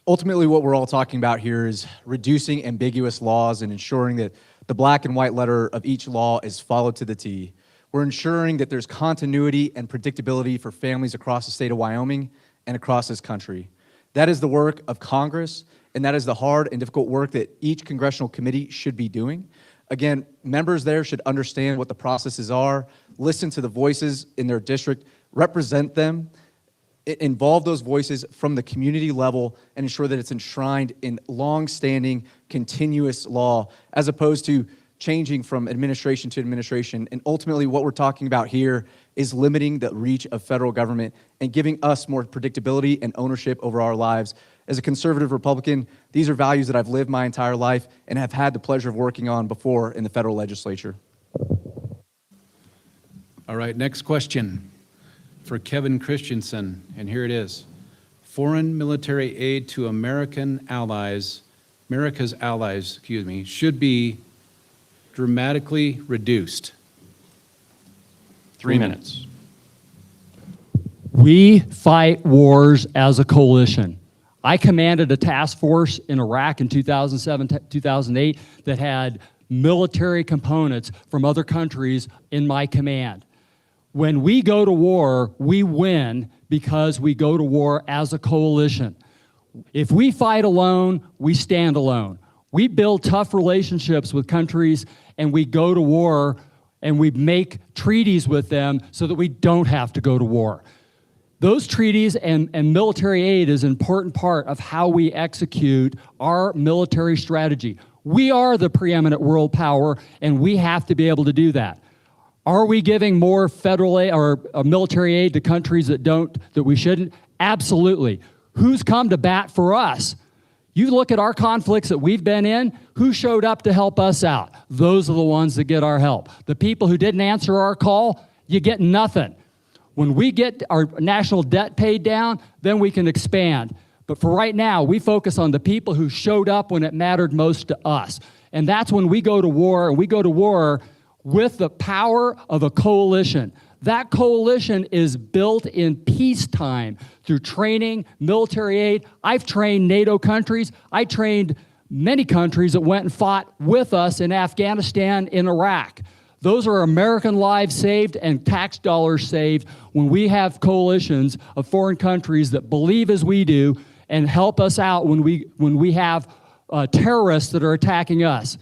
Ultimately, what we're all talking about here is reducing ambiguous laws and ensuring that the black and white letter of each law is followed to the T. We're ensuring that there's continuity and predictability for families across the state of Wyoming and across this country. That is the work of Congress, and that is the hard and difficult work that each congressional committee should be doing. Again, members there should understand what the processes are, listen to the voices in their district, represent them, involve those voices from the community level, and ensure that it's enshrined in long-standing, continuous law, as opposed to changing from administration to administration. And ultimately, what we're talking about here is limiting the reach of federal government and giving us more predictability and ownership over our lives. As a conservative Republican, these are values that I've lived my entire life and have had the pleasure of working on before in the federal legislature. All right, next question for Kevin Christensen, and here it is. Foreign military aid to America's allies, should be dramatically reduced. 3 minutes. We fight wars as a coalition. I commanded a task force in Iraq in 2007, 2008 that had military components from other countries in my command. When we go to war, we win because we go to war as a coalition. If we fight alone, we stand alone. We build tough relationships with countries, and we go to war, and we make treaties with them so that we don't have to go to war. Those treaties and military aid is an important part of how we execute our military strategy. We are the preeminent world power, and we have to be able to do that. Are we giving more federal aid or military aid to countries that we shouldn't? Absolutely. Who's come to bat for us? You look at our conflicts that we've been in, who showed up to help us out? Those are the ones that get our help. The people who didn't answer our call, you get nothing. When we get our national debt paid down, then we can expand. But for right now, we focus on the people who showed up when it mattered most to us. And that's when we go to war, and we go to war with the power of a coalition. That coalition is built in peacetime through training, military aid. I've trained NATO countries. I trained many countries that went and fought with us in Afghanistan, in Iraq. Those are American lives saved and tax dollars saved when we have coalitions of foreign countries that believe as we do and help us out when we have terrorists that are attacking us.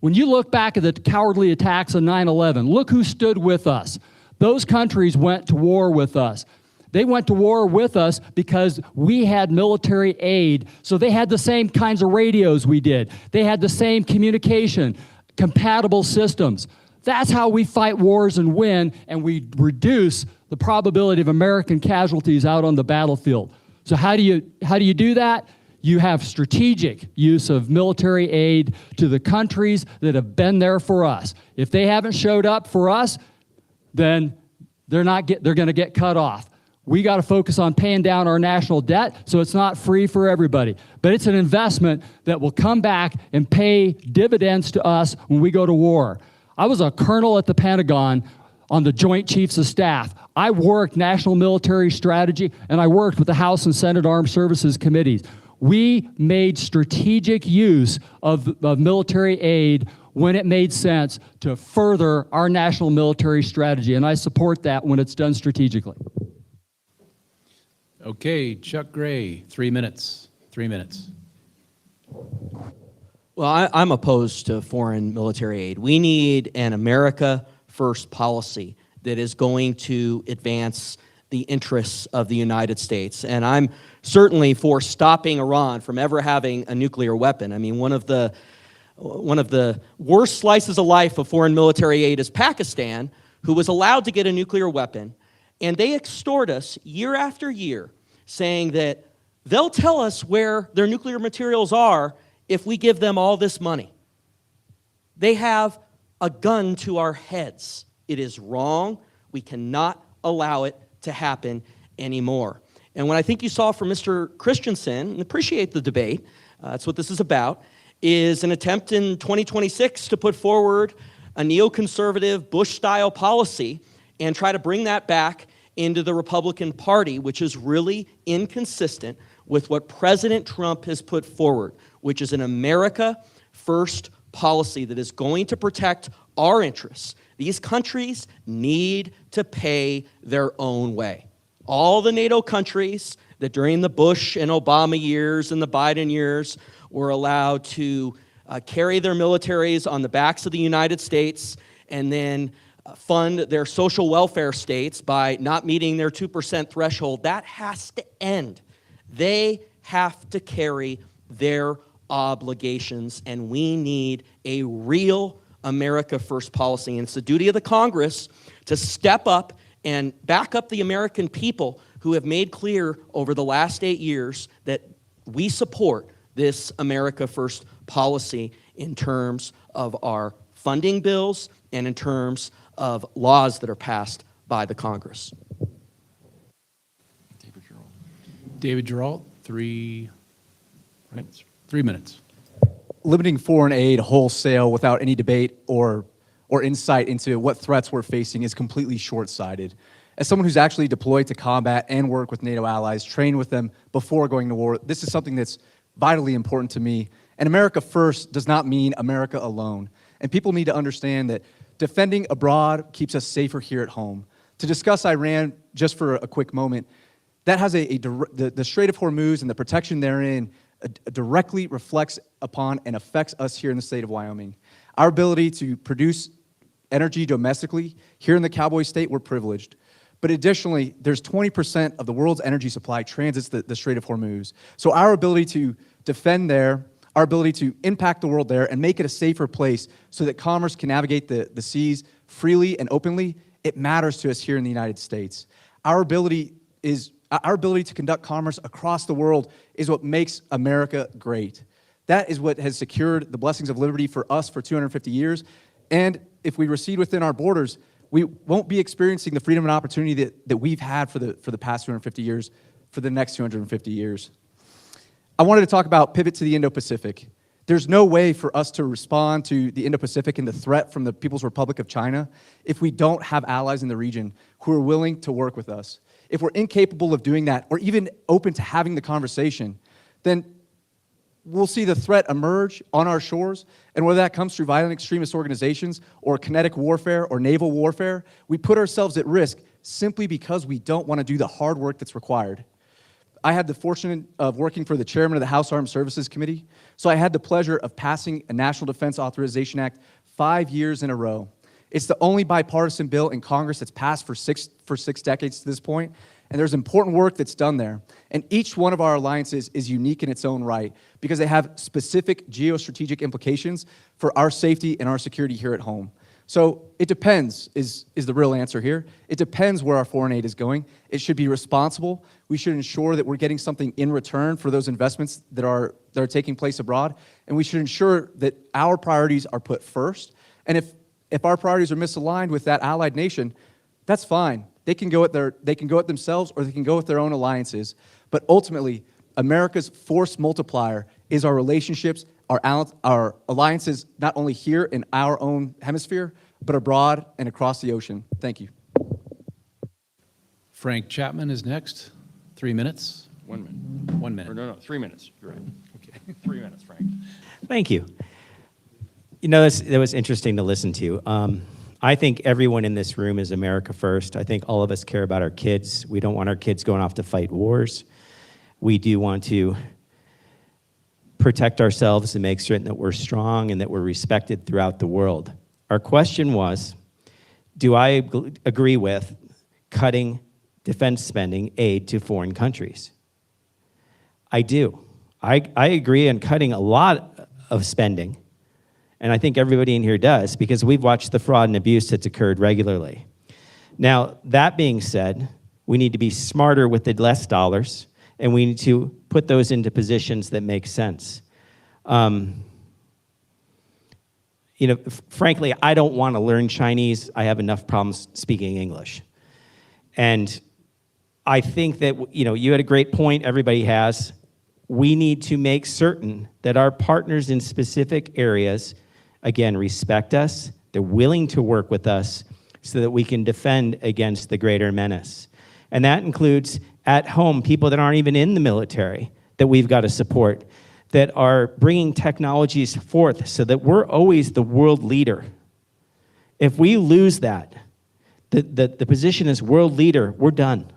When you look back at the cowardly attacks on 9/11, look who stood with us. Those countries went to war with us. They went to war with us because we had military aid, so they had the same kinds of radios we did. They had the same communication, compatible systems. That's how we fight wars and win, and we reduce the probability of American casualties out on the battlefield. So how do you do that? You have strategic use of military aid to the countries that have been there for us. If they haven't showed up for us, then they're going to get cut off. We got to focus on paying down our national debt so it's not free for everybody. But it's an investment that will come back and pay dividends to us when we go to war. I was a colonel at the Pentagon on the Joint Chiefs of Staff. I worked national military strategy, and I worked with the House and Senate Armed Services Committees. We made strategic use of military aid when it made sense to further our national military strategy, and I support that when it's done strategically. Okay, Chuck Gray, 3 minutes. 3 minutes. Well, I'm opposed to foreign military aid. We need an America First policy that is going to advance the interests of the United States. And I'm certainly for stopping Iran from ever having a nuclear weapon. I mean, one of the worst slices of life of foreign military aid is Pakistan, who was allowed to get a nuclear weapon, and they extort us year after year, saying that they'll tell us where their nuclear materials are if we give them all this money. They have a gun to our heads. It is wrong. We cannot allow it to happen anymore. And what I think you saw from Mr. Christensen, and appreciate the debate, that's what this is about, is an attempt in 2026 to put forward a neoconservative Bush-style policy and try to bring that back into the Republican Party, which is really inconsistent with what President Trump has put forward, which is an America First policy that is going to protect our interests. These countries need to pay their own way. All the NATO countries that during the Bush and Obama years and the Biden years were allowed to carry their militaries on the backs of the United States and then fund their social welfare states by not meeting their 2% threshold, that has to end. They have to carry their obligations, and we need a real America First policy. And it's the duty of the Congress to step up and back up the American people who have made clear over the last 8 years that we support this America First policy in terms of our funding bills and in terms of laws that are passed by the Congress. David Geralt, 3 minutes. 3 minutes. Limiting foreign aid wholesale without any debate or insight into what threats we're facing is completely short-sighted. As someone who's actually deployed to combat and work with NATO allies, trained with them before going to war, this is something that's vitally important to me. And America First does not mean America alone. And people need to understand that defending abroad keeps us safer here at home. To discuss Iran, just for a quick moment, that has the Strait of Hormuz and the protection therein directly reflects upon and affects us here in the state of Wyoming. Our ability to produce energy domestically here in the Cowboy State, we're privileged. But additionally, there's 20% of the world's energy supply transits the Strait of Hormuz. So our ability to defend there, our ability to impact the world there and make it a safer place so that commerce can navigate the seas freely and openly, it matters to us here in the United States. Our ability to conduct commerce across the world is what makes America great. That is what has secured the blessings of liberty for us for 250 years. And if we recede within our borders, we won't be experiencing the freedom and opportunity that we've had for the past 250 years, for the next 250 years. I wanted to talk about pivot to the Indo-Pacific. There's no way for us to respond to the Indo-Pacific and the threat from the People's Republic of China if we don't have allies in the region who are willing to work with us. If we're incapable of doing that, or even open to having the conversation, then we'll see the threat emerge on our shores, and whether that comes through violent extremist organizations or kinetic warfare or naval warfare, we put ourselves at risk simply because we don't want to do the hard work that's required. I had the fortune of working for the chairman of the House Armed Services Committee, so I had the pleasure of passing a National Defense Authorization Act 5 years in a row. It's the only bipartisan bill in Congress that's passed for six decades to this point, and there's important work that's done there. And each one of our alliances is unique in its own right because they have specific geostrategic implications for our safety and our security here at home. So it depends is the real answer here. It depends where our foreign aid is going. It should be responsible. We should ensure that we're getting something in return for those investments that are taking place abroad. And we should ensure that our priorities are put first. And if our priorities are misaligned with that allied nation, that's fine. They can go at themselves, or they can go with their own alliances. But ultimately, America's force multiplier is our relationships, our alliances, not only here in our own hemisphere, but abroad and across the ocean. Thank you. Frank Chapman is next. 3 minutes. 1 minute. 1 minute. Or no, 3 minutes. You're right. Okay. 3 minutes, Frank. Thank you. You know, that was interesting to listen to. I think everyone in this room is America first. I think all of us care about our kids. We don't want our kids going off to fight wars. We do want to protect ourselves and make certain that we're strong and that we're respected throughout the world. Our question was, do I agree with cutting defense spending aid to foreign countries? I do. I agree on cutting a lot of spending, and I think everybody in here does, because we've watched the fraud and abuse that's occurred regularly. Now, that being said, we need to be smarter with the less dollars, and we need to put those into positions that make sense. You know, frankly, I don't want to learn Chinese. I have enough problems speaking English. And I think that, you know, you had a great point, everybody has. We need to make certain that our partners in specific areas, again, respect us, they're willing to work with us so that we can defend against the greater menace. And that includes at home, people that aren't even in the military that we've got to support, that are bringing technologies forth so that we're always the world leader. If we lose that, the position as world leader, we're done.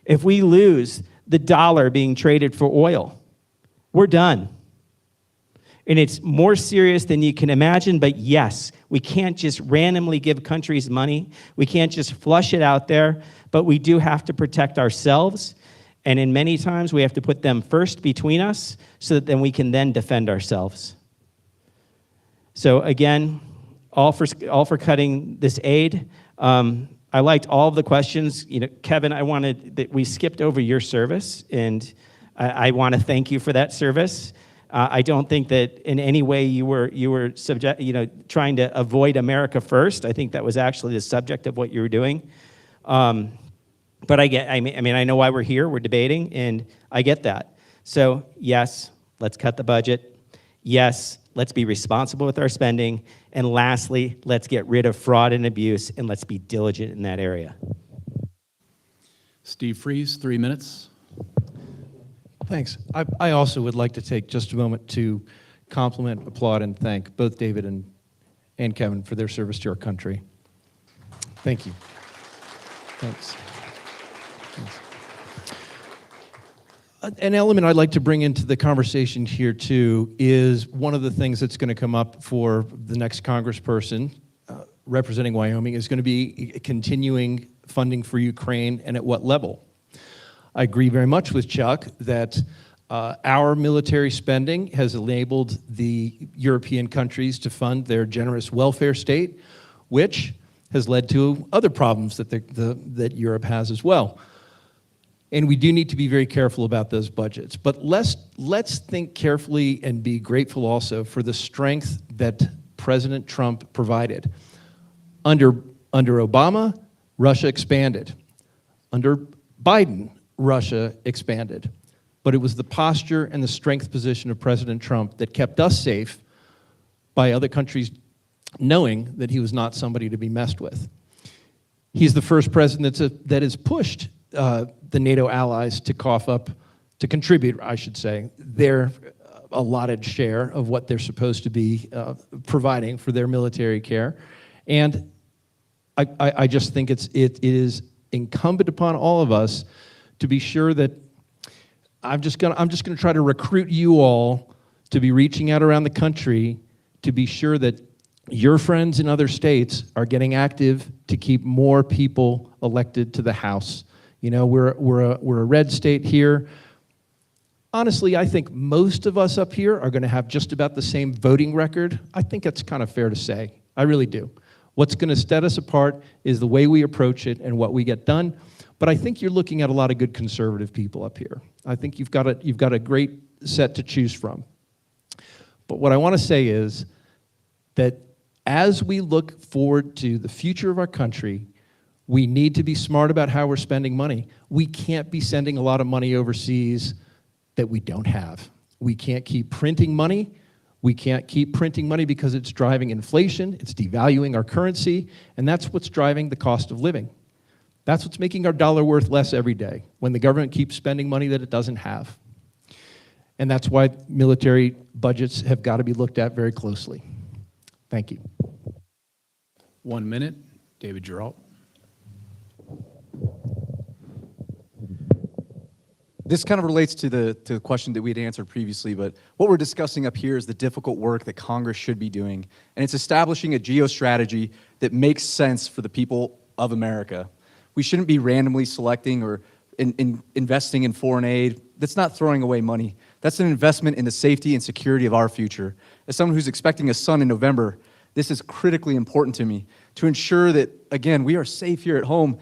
If we lose the dollar being traded for oil, we're done. And it's more serious than you can imagine, but yes, we can't just randomly give countries money. We can't just flush it out there, but we do have to protect ourselves. And in many times, we have to put them first between us so that then we can then defend ourselves. So again, all for cutting this aid. I liked all of the questions. You know, Kevin, I wanted that we skipped over your service, and I want to thank you for that service. I don't think that in any way you were trying to avoid America first. I think that was actually the subject of what you were doing. But I mean, I know why we're here. We're debating, and I get that. So yes, let's cut the budget. Yes, let's be responsible with our spending. And lastly, let's get rid of fraud and abuse, and let's be diligent in that area. Steve Freeze, 3 minutes. Thanks. I also would like to take just a moment to compliment, applaud, and thank both David and Kevin for their service to our country. Thank you. Thanks. An element I'd like to bring into the conversation here, too, is one of the things that's going to come up for the next congressperson representing Wyoming is going to be continuing funding for Ukraine, and at what level. I agree very much with Chuck that our military spending has enabled the European countries to fund their generous welfare state, which has led to other problems that Europe has as well. And we do need to be very careful about those budgets. But let's think carefully and be grateful also for the strength that President Trump provided. Under Obama, Russia expanded. Under Biden, Russia expanded. But it was the posture and the strength position of President Trump that kept us safe by other countries knowing that he was not somebody to be messed with. He's the first president that has pushed the NATO allies to contribute, I should say, their allotted share of what they're supposed to be providing for their military care. And I just think it is incumbent upon all of us to be sure that I'm just gonna try to recruit you all to be reaching out around the country to be sure that your friends in other states are getting active to keep more people elected to the House. You know, we're a red state here. Honestly, I think most of us up here are going to have just about the same voting record. I think that's kind of fair to say. I really do. What's going to set us apart is the way we approach it and what we get done. But I think you're looking at a lot of good conservative people up here. I think you've got a great set to choose from. But what I want to say is that as we look forward to the future of our country, we need to be smart about how we're spending money. We can't be sending a lot of money overseas that we don't have. We can't keep printing money. We can't keep printing money because it's driving inflation, it's devaluing our currency, and that's what's driving the cost of living. That's what's making our dollar worth less every day, when the government keeps spending money that it doesn't have. And that's why military budgets have got to be looked at very closely. Thank you. 1 minute, David Geralt. This kind of relates to the question that we had answered previously, but what we're discussing up here is the difficult work that Congress should be doing, and it's establishing a geostrategy that makes sense for the people of America. We shouldn't be randomly selecting or investing in foreign aid. That's not throwing away money. That's an investment in the safety and security of our future. As someone who's expecting a son in November, this is critically important to me to ensure that, again, we are safe here at home.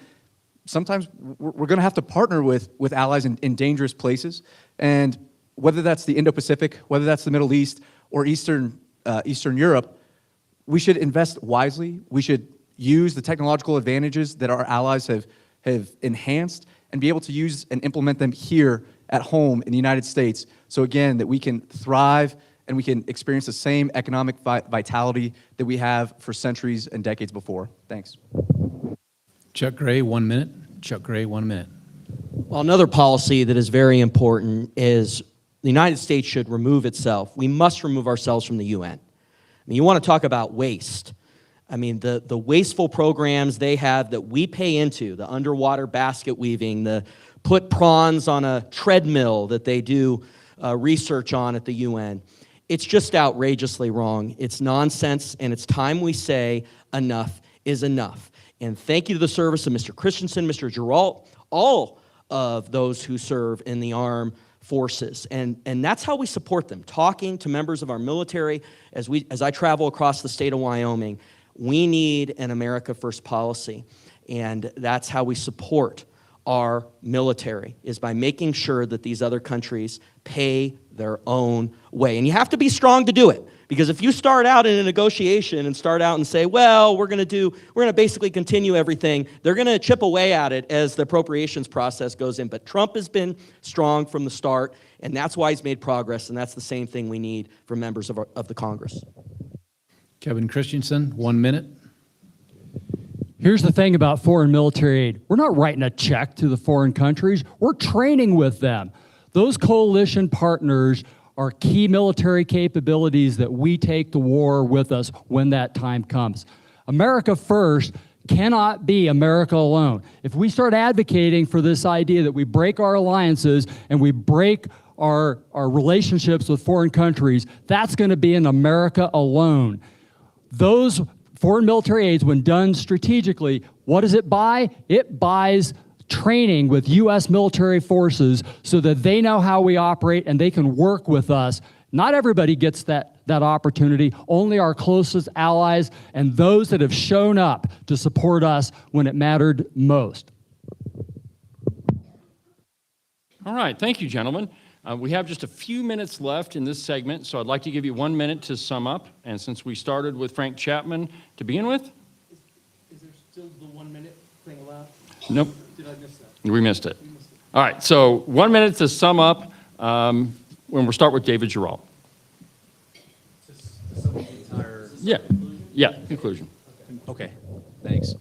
Sometimes we're going to have to partner with allies in dangerous places, and whether that's the Indo-Pacific, whether that's the Middle East, or Eastern Europe, we should invest wisely. We should use the technological advantages that our allies have enhanced and be able to use and implement them here at home in the United States, so again, that we can thrive and we can experience the same economic vitality that we have for centuries and decades before. Thanks. Chuck Gray, 1 minute. Chuck Gray, 1 minute. Well, another policy that is very important is the United States should remove itself. We must remove ourselves from the UN. I mean, you want to talk about waste. I mean, the wasteful programs they have that we pay into, the underwater basket weaving, the put prawns on a treadmill that they do research on at the UN. It's just outrageously wrong. It's nonsense, and it's time we say enough is enough. And thank you to the service of Mr. Christensen, Mr. Geralt, all of those who serve in the armed forces. And that's how we support them, talking to members of our military. As I travel across the state of Wyoming, we need an America First policy. And that's how we support our military, is by making sure that these other countries pay their own way. And you have to be strong to do it. Because if you start out in a negotiation and start out and say, well, we're going to basically continue everything, they're going to chip away at it as the appropriations process goes in. But Trump has been strong from the start, and that's why he's made progress, and that's the same thing we need from members of the Congress. Kevin Christensen, 1 minute. Here's the thing about foreign military aid. We're not writing a check to the foreign countries. We're training with them. Those coalition partners are key military capabilities that we take to war with us when that time comes. America First cannot be America alone. If we start advocating for this idea that we break our alliances and we break our relationships with foreign countries, that's going to be an America alone. Those foreign military aids, when done strategically, what does it buy? It buys training with U.S. military forces so that they know how we operate and they can work with us. Not everybody gets that opportunity, only our closest allies and those that have shown up to support us when it mattered most. All right, thank you, gentlemen. We have just a few minutes left in this segment, so I'd like to give you 1 minute to sum up. And since we started with Frank Chapman to begin with. Is there still the 1 minute thing allowed? Nope. Did I miss that? We missed it. All right, so 1 minute to sum up. When we'll start with David Geralt. Yeah, conclusion. Okay, thanks.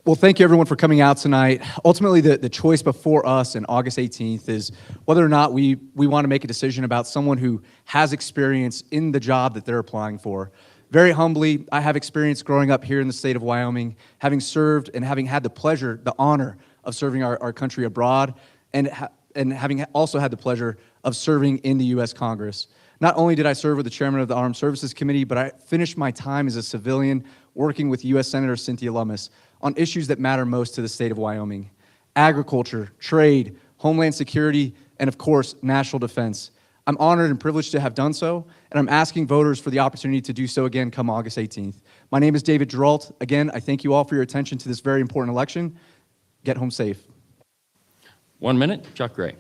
Well, thank you everyone for coming out tonight. Ultimately, the choice before us on August 18th is whether or not we want to make a decision about someone who has experience in the job that they're applying for. Very humbly, I have experience growing up here in the state of Wyoming, having served and having had the pleasure, the honor of serving our country abroad, and having also had the pleasure of serving in the U.S. Congress. Not only did I serve with the chairman of the Armed Services Committee, but I finished my time as a civilian working with U.S. Senator Cynthia Lummis on issues that matter most to the state of Wyoming: agriculture, trade, homeland security, and of course, national defense. I'm honored and privileged to have done so, and I'm asking voters for the opportunity to do so again come August 18th. My name is David Geralt. Again, I thank you all for your attention to this very important election. Get home safe. 1 minute, Chuck Gray.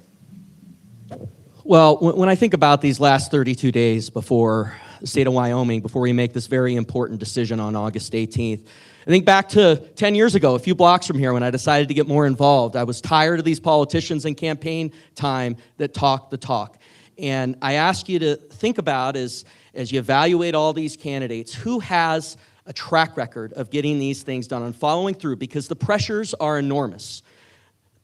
Well, when I think about these last 32 days before the state of Wyoming, before we make this very important decision on August 18th, I think back to 10 years ago, a few blocks from here, when I decided to get more involved. I was tired of these politicians in campaign time that talk the talk. And I ask you to think about, as you evaluate all these candidates, who has a track record of getting these things done and following through, because the pressures are enormous.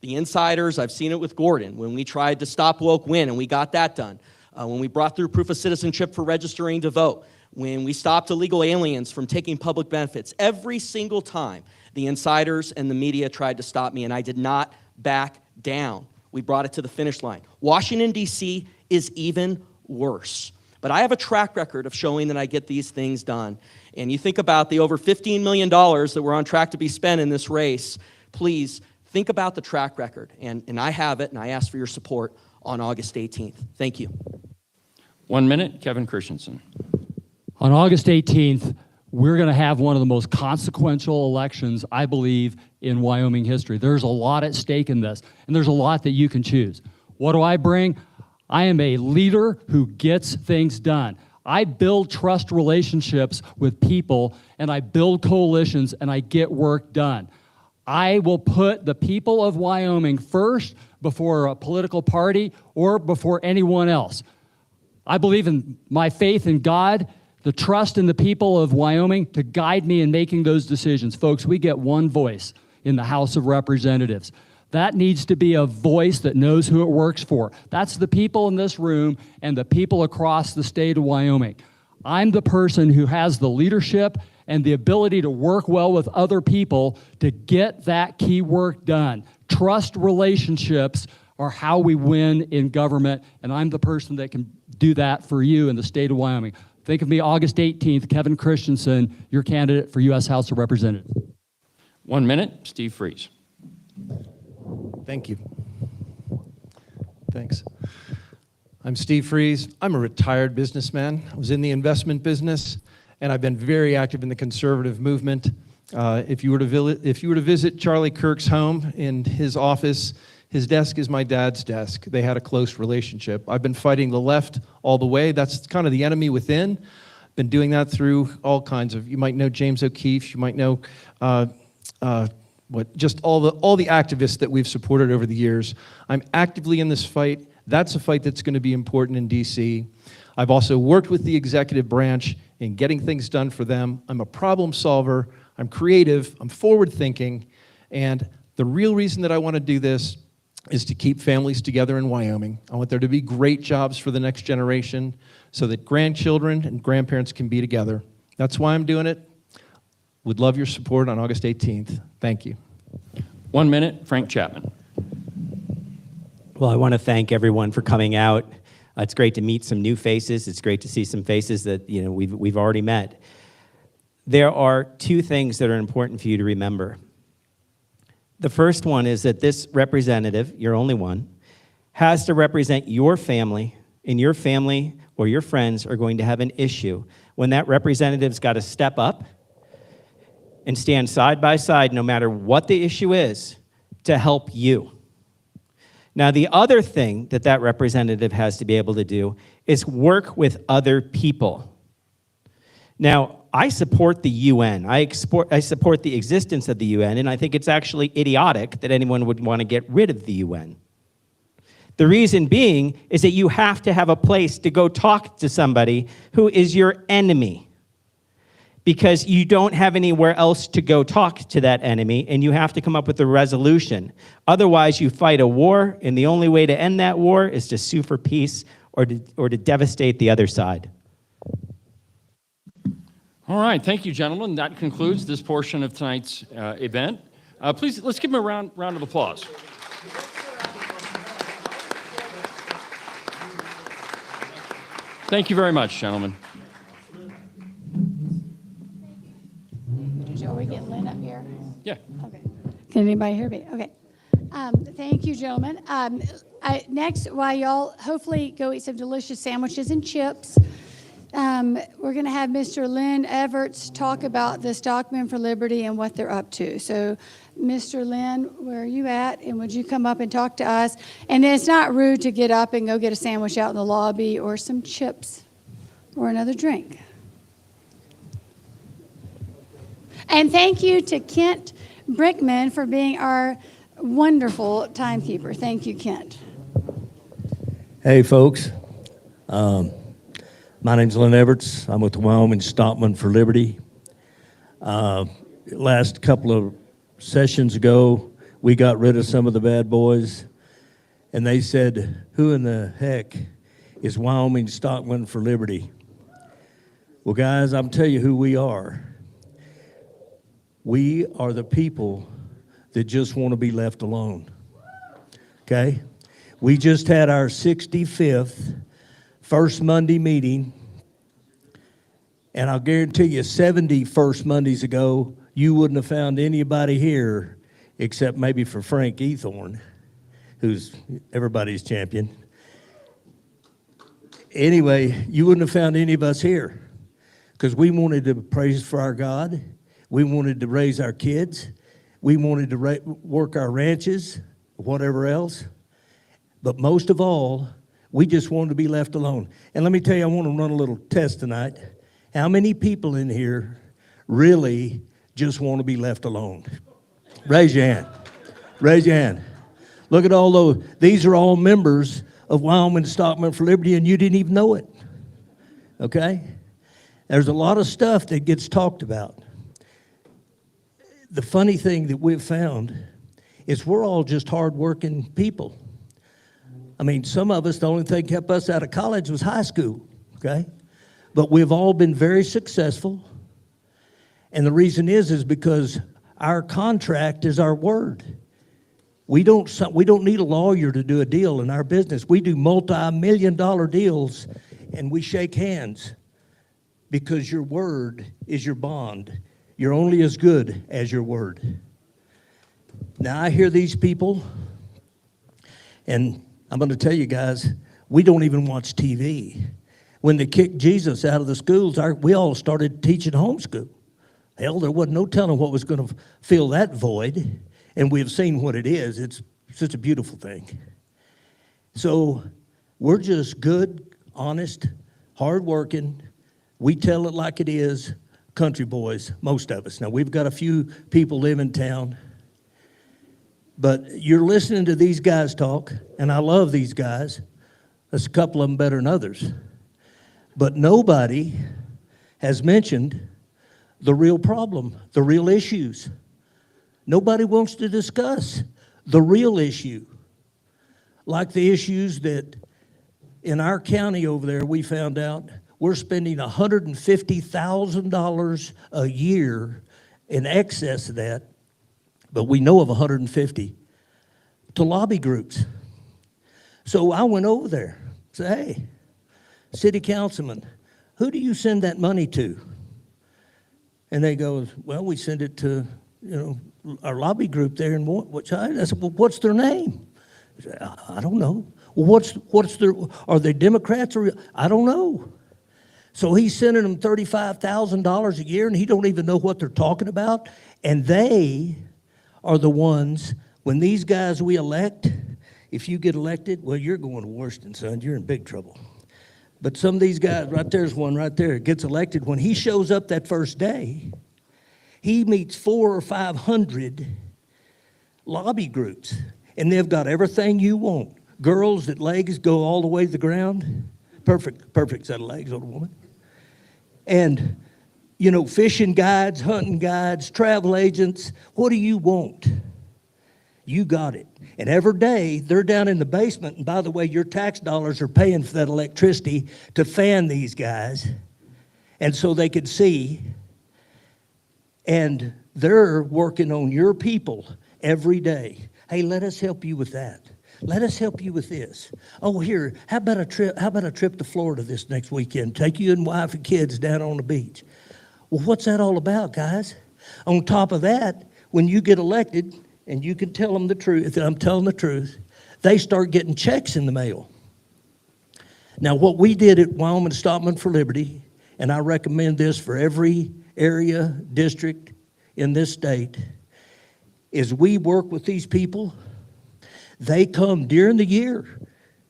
The insiders, I've seen it with Gordon, when we tried to stop woke win and we got that done. When we brought through proof of citizenship for registering to vote. When we stopped illegal aliens from taking public benefits. Every single time, the insiders and the media tried to stop me, and I did not back down. We brought it to the finish line. Washington, D.C. is even worse. But I have a track record of showing that I get these things done. And you think about the over $15 million that we're on track to be spent in this race, please think about the track record. And I have it, and I ask for your support on August 18th. Thank you. 1 minute, Kevin Christensen. On August 18th, we're going to have one of the most consequential elections, I believe, in Wyoming history. There's a lot at stake in this, and there's a lot that you can choose. What do I bring? I am a leader who gets things done. I build trust relationships with people, and I build coalitions, and I get work done. I will put the people of Wyoming first before a political party or before anyone else. I believe in my faith in God, the trust in the people of Wyoming to guide me in making those decisions. Folks, we get one voice in the House of Representatives. That needs to be a voice that knows who it works for. That's the people in this room and the people across the state of Wyoming. I'm the person who has the leadership and the ability to work well with other people to get that key work done. Trust relationships are how we win in government, and I'm the person that can do that for you in the state of Wyoming. Think of me August 18th, Kevin Christensen, your candidate for U.S. House of Representatives. 1 minute, Steve Freeze. Thank you. Thanks. I'm Steve Freeze. I'm a retired businessman. I was in the investment business, and I've been very active in the conservative movement. If you were to visit Charlie Kirk's home in his office, his desk is my dad's desk. They had a close relationship. I've been fighting the left all the way. That's kind of the enemy within. Been doing that through all kinds of, you might know James O'Keefe, you might know just all the activists that we've supported over the years. I'm actively in this fight. That's a fight that's going to be important in DC. I've also worked with the executive branch in getting things done for them. I'm a problem solver. I'm creative. I'm forward thinking. And the real reason that I want to do this is to keep families together in Wyoming. I want there to be great jobs for the next generation so that grandchildren and grandparents can be together. That's why I'm doing it. Would love your support on August 18th. Thank you. 1 minute, Frank Chapman. Well, I want to thank everyone for coming out. It's great to meet some new faces. It's great to see some faces that we've already met. There are two things that are important for you to remember. The first one is that this representative, your only one, has to represent your family, and your family or your friends are going to have an issue when that representative's got to step up and stand side by side, no matter what the issue is, to help you. Now, the other thing that that representative has to be able to do is work with other people. Now, I support the UN. I support the existence of the UN, and I think it's actually idiotic that anyone would want to get rid of the UN. The reason being is that you have to have a place to go talk to somebody who is your enemy, because you don't have anywhere else to go talk to that enemy, and you have to come up with a resolution. Otherwise, you fight a war, and the only way to end that war is to sue for peace or to devastate the other side. All right, thank you, gentlemen. That concludes this portion of tonight's event. Please, let's give them a round of applause. Thank you very much, gentlemen. Are we getting lit up here? Yeah. Okay. Can anybody hear me? Okay. Thank you, gentlemen. Next, while y'all hopefully go eat some delicious sandwiches and chips, we're going to have Mr. Lynn Everts talk about the Stockmen for Liberty and what they're up to. So, Mr. Lynn, where are you at? And would you come up and talk to us? And it's not rude to get up and go get a sandwich out in the lobby or some chips or another drink. And thank you to Kent Brickman for being our wonderful timekeeper. Thank you, Kent. Hey, folks. My name's Lynn Everts. I'm with the Wyoming Stockmen for Liberty. Last couple of sessions ago, we got rid of some of the bad boys, and they said, who in the heck is Wyoming Stockmen for Liberty? Well, guys, I'm telling you who we are. We are the people that just want to be left alone, okay? We just had our 65th First Monday meeting, and I'll guarantee you 70 First Mondays ago, you wouldn't have found anybody here except maybe for Frank Ethorn, who's everybody's champion. Anyway, you wouldn't have found any of us here because we wanted to praise for our God. We wanted to raise our kids. We wanted to work our ranches, whatever else. But most of all, we just wanted to be left alone. And let me tell you, I want to run a little test tonight. How many people in here really just want to be left alone? Raise your hand. Raise your hand. Look at all those. These are all members of Wyoming Stockmen for Liberty, and you didn't even know it. Okay? There's a lot of stuff that gets talked about. The funny thing that we've found is we're all just hardworking people. I mean, some of us, the only thing kept us out of college was high school, okay? But we've all been very successful. And the reason is because our contract is our word. We don't need a lawyer to do a deal in our business. We do multi-million-dollar deals, and we shake hands because your word is your bond. You're only as good as your word. Now, I hear these people, and I'm going to tell you guys, we don't even watch TV. When they kicked Jesus out of the schools, we all started teaching homeschool. Hell, there wasn't no telling what was going to fill that void, and we've seen what it is. It's such a beautiful thing. So we're just good, honest, hardworking. We tell it like it is. Country boys, most of us. Now, we've got a few people live in town, but you're listening to these guys talk, and I love these guys. There's a couple of them better than others. But nobody has mentioned the real problem, the real issues. Nobody wants to discuss the real issue, like the issues that in our county over there we found out we're spending $150,000 a year in excess of that, but we know of 150 to lobby groups. So I went over there, said, hey, city councilman, who do you send that money to? And they go, well, we send it to, our lobby group there in which I said, well, what's their name? I said, I don't know. Well, what's their, are they Democrats or, I don't know. So he's sending them $35,000 a year, and he don't even know what they're talking about. And they are the ones, when these guys we elect, if you get elected, well, you're going to Washington, son. You're in big trouble. But some of these guys, right there's one right there, gets elected. When he shows up that first day, he meets 400 or 500 lobby groups, and they've got everything you want. Girls that legs go all the way to the ground. Perfect set of legs on a woman. And, fishing guides, hunting guides, travel agents. What do you want? You got it. And every day, they're down in the basement. And by the way, your tax dollars are paying for that electricity to fan these guys. And so they could see. And they're working on your people every day. Hey, let us help you with that. Let us help you with this. Oh, here, how about a trip to Florida this next weekend? Take you and wife and kids down on the beach. Well, what's that all about, guys? On top of that, when you get elected, and you can tell them the truth, I'm telling the truth, they start getting checks in the mail. Now, what we did at Wyoming Stockmen for Liberty, and I recommend this for every area, district in this state, is we work with these people. They come during the year.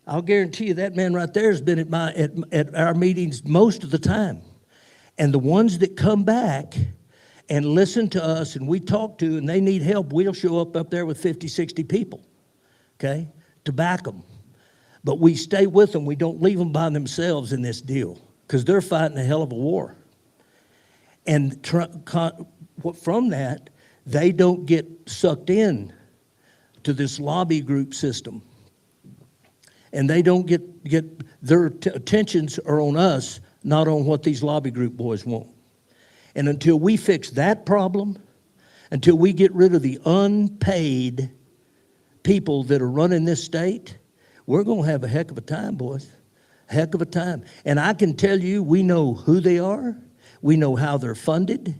I'll guarantee you that man right there has been at our meetings most of the time. And the ones that come back and listen to us and we talk to and they need help, we'll show up there with 50, 60 people, okay, to back them. But we stay with them. We don't leave them by themselves in this deal because they're fighting a hell of a war. And from that, they don't get sucked in to this lobby group system. And they don't get their attentions are on us, not on what these lobby group boys want. And until we fix that problem, until we get rid of the unpaid people that are running this state, we're going to have a heck of a time, boys. A heck of a time. And I can tell you, we know who they are, we know how they're funded,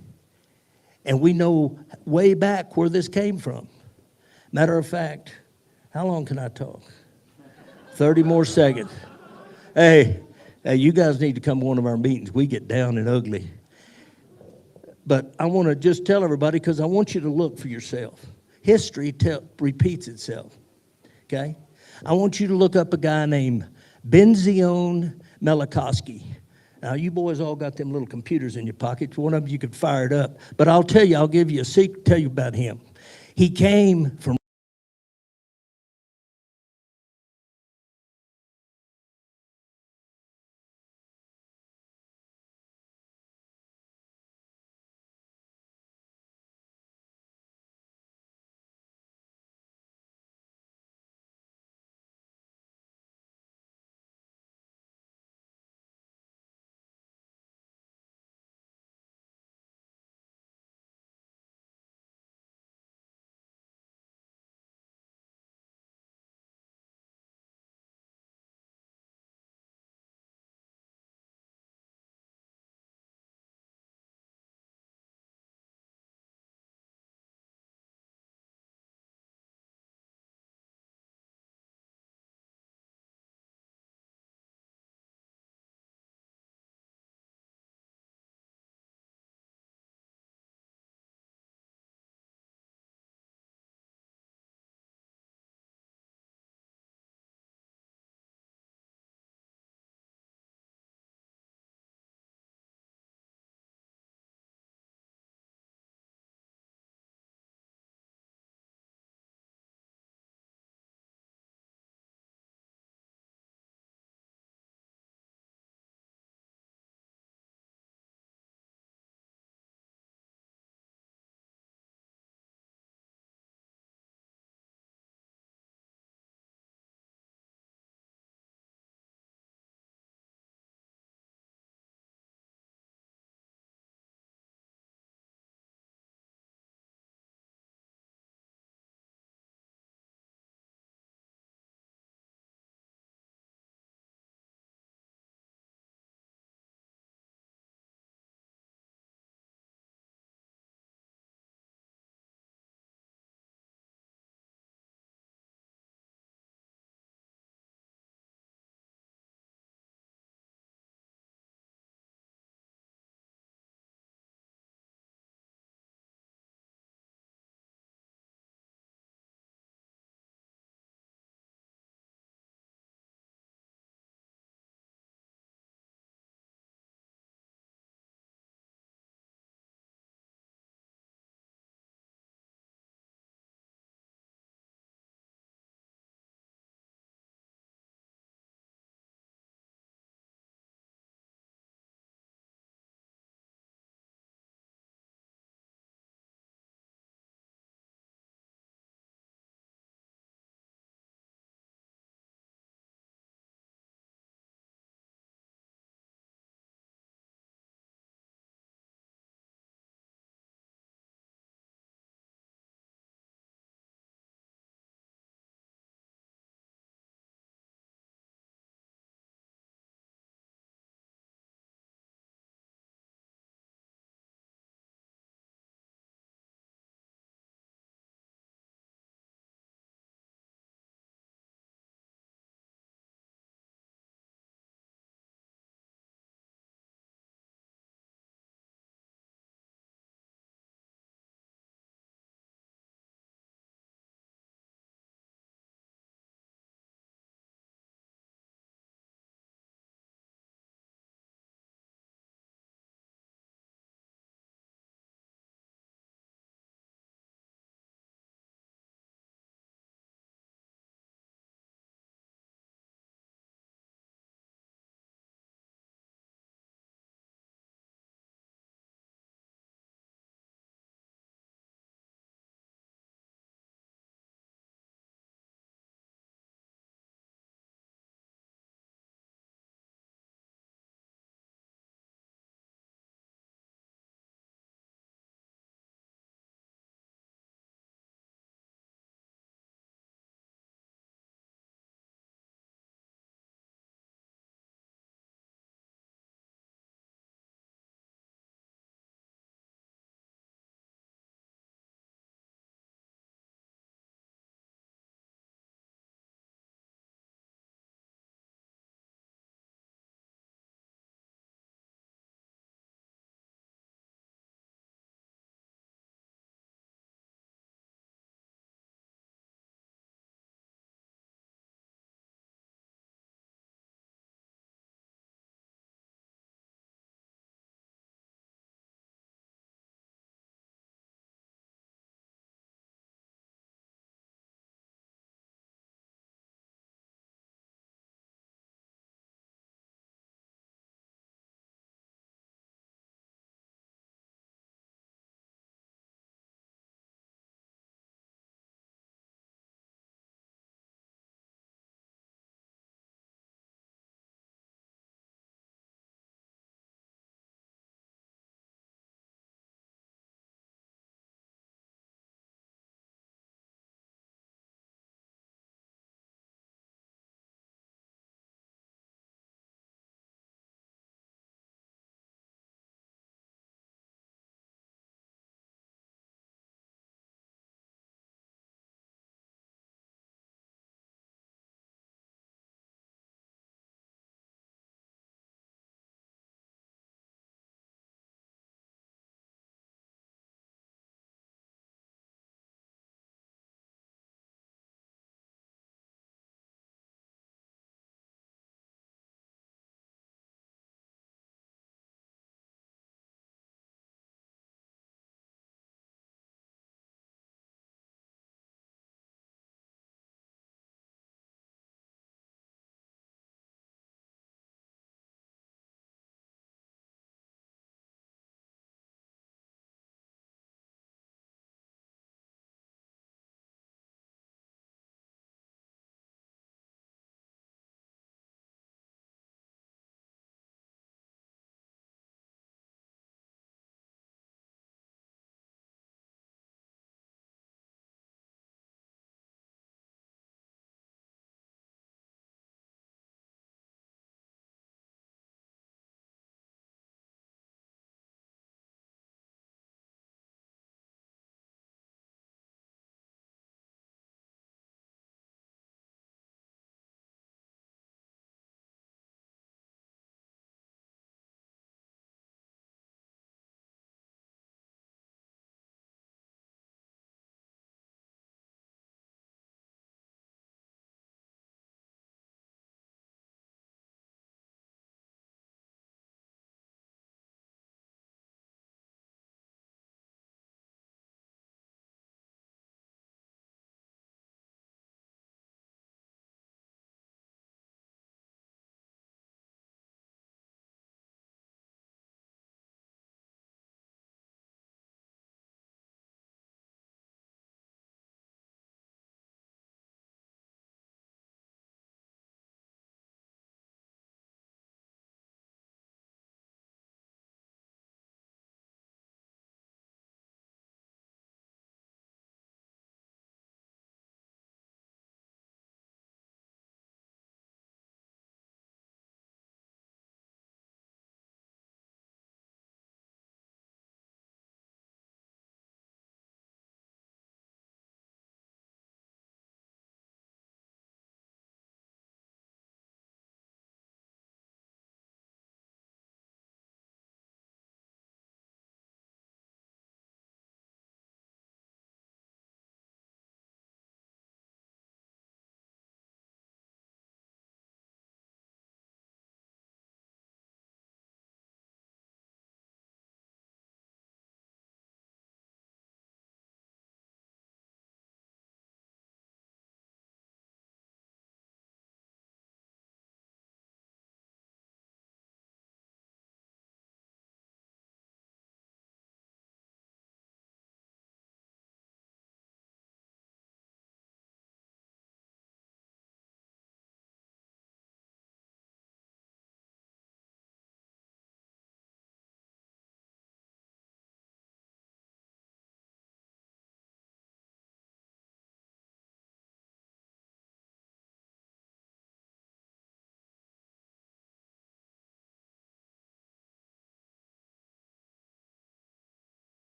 and we know way back where this came from. Matter of fact, how long can I talk? 30 more seconds. Hey, you guys need to come to one of our meetings. We get down and ugly. But I want to just tell everybody, because I want you to look for yourself. History repeats itself, okay? I want you to look up a guy named Benzion Malachowski. Now, you boys all got them little computers in your pockets. One of them you could fire it up. But I'll tell you, I'll give you a secret, tell you about him. He came from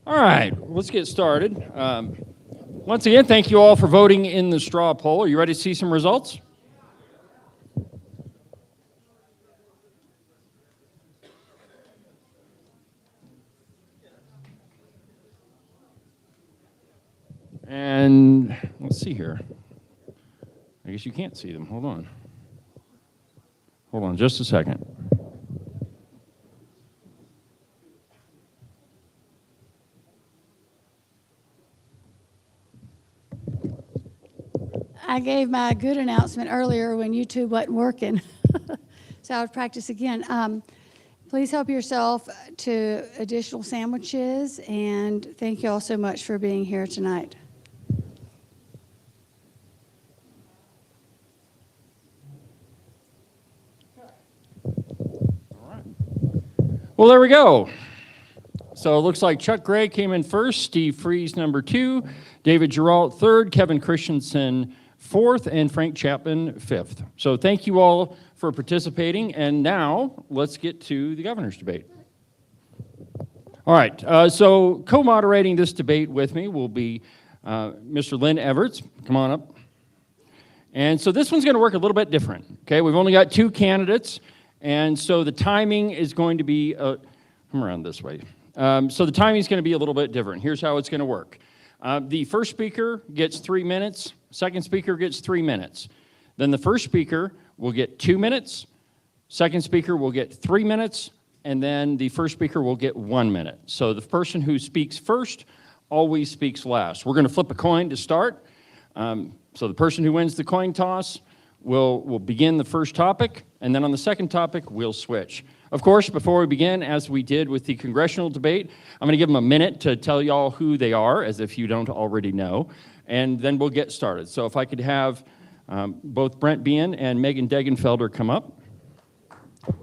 All right, let's get started. Once again, thank you all for voting in the straw poll. Are you ready to see some results? And let's see here. I guess you can't see them. Hold on. Hold on just a second. I gave my good announcement earlier when YouTube wasn't working, so I would practice again. Please help yourself to additional sandwiches, and thank you all so much for being here tonight. Well, there we go. So it looks like Chuck Gray came in first, Steve Freeze number 2, David Geralt third, Kevin Christensen fourth, and Frank Chapman fifth. So thank you all for participating, and now let's get to the governor's debate. All right, so co-moderating this debate with me will be Mr. Lynn Everts. Come on up. And so this one's going to work a little bit different, okay? We've only got 2 candidates, and so the timing is going to be, come around this way. So the timing is going to be a little bit different. Here's how it's going to work. The first speaker gets 3 minutes, second speaker gets 3 minutes. Then the first speaker will get 2 minutes, second speaker will get 3 minutes, and then the first speaker will get 1 minute. So the person who speaks first always speaks last. We're going to flip a coin to start. So the person who wins the coin toss will begin the first topic, and then on the second topic, we'll switch. Of course, before we begin, as we did with the congressional debate, I'm going to give them a minute to tell y'all who they are, as if you don't already know, and then we'll get started. So if I could have both Brent Bean and Megan Degenfelder come up. All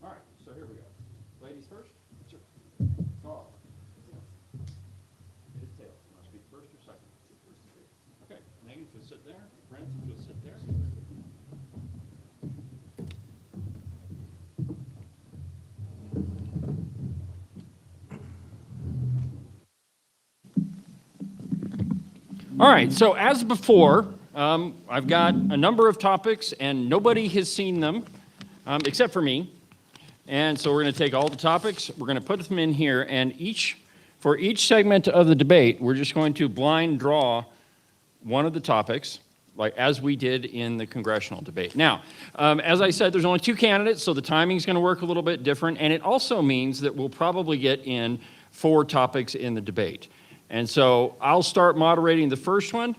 right, so here we go. Ladies first. Sure. Oh. His tail. You want to speak first or second? Okay, Megan, you'll sit there. Brent, you'll sit there. All right, so as before, I've got a number of topics, and nobody has seen them except for me. And so we're going to take all the topics, we're going to put them in here, and for each segment of the debate, we're just going to blind draw one of the topics, like as we did in the congressional debate. Now, as I said, there's only 2 candidates, so the timing's going to work a little bit different, and it also means that we'll probably get in 4 topics in the debate. And so I'll start moderating the first one.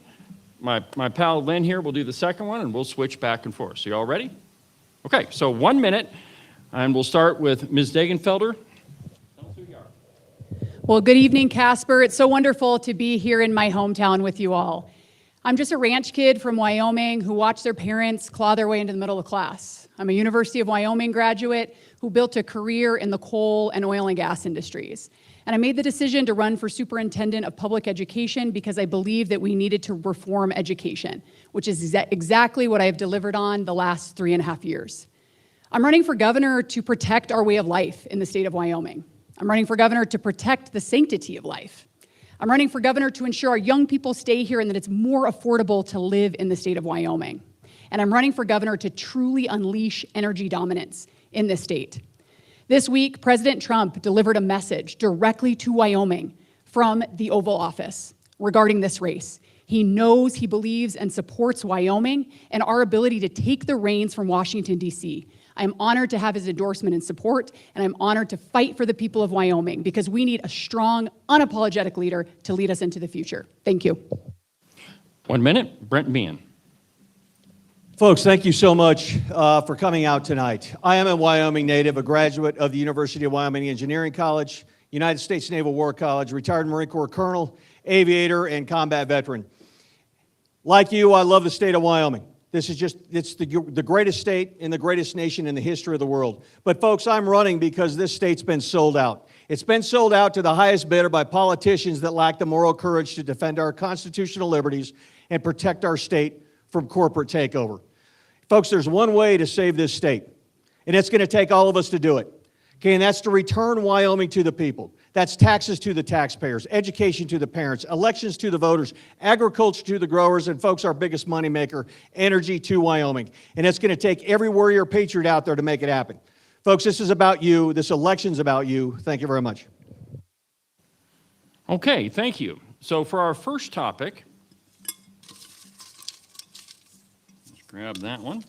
My pal Lynn here will do the second one, and we'll switch back and forth. So you all ready? Okay, so 1 minute, and we'll start with Ms. Degenfelder. Tell us who you are. Well, good evening, Casper. It's so wonderful to be here in my hometown with you all. I'm just a ranch kid from Wyoming who watched their parents claw their way into the middle of class. I'm a University of Wyoming graduate who built a career in the coal and oil and gas industries. And I made the decision to run for superintendent of public education because I believe that we needed to reform education, which is exactly what I have delivered on the last 3.5 years. I'm running for governor to protect our way of life in the state of Wyoming. I'm running for governor to protect the sanctity of life. I'm running for governor to ensure our young people stay here and that it's more affordable to live in the state of Wyoming. And I'm running for governor to truly unleash energy dominance in this state. This week, President Trump delivered a message directly to Wyoming from the Oval Office regarding this race. He knows, he believes, and supports Wyoming and our ability to take the reins from Washington, D.C. I am honored to have his endorsement and support, and I'm honored to fight for the people of Wyoming because we need a strong, unapologetic leader to lead us into the future. Thank you. 1 minute, Brent Bean. Folks, thank you so much for coming out tonight. I am a Wyoming native, a graduate of the University of Wyoming Engineering College, United States Naval War College, retired Marine Corps colonel, aviator, and combat veteran. Like you, I love the state of Wyoming. This is it's the greatest state in the greatest nation in the history of the world. But folks, I'm running because this state's been sold out. It's been sold out to the highest bidder by politicians that lack the moral courage to defend our constitutional liberties and protect our state from corporate takeover. Folks, there's one way to save this state, and it's going to take all of us to do it. Okay, and that's to return Wyoming to the people. That's taxes to the taxpayers, education to the parents, elections to the voters, agriculture to the growers, and folks, our biggest moneymaker, energy to Wyoming. And it's going to take every warrior patriot out there to make it happen. Folks, this is about you. This election's about you. Thank you very much. Okay, thank you. So for our first topic, let's grab that one.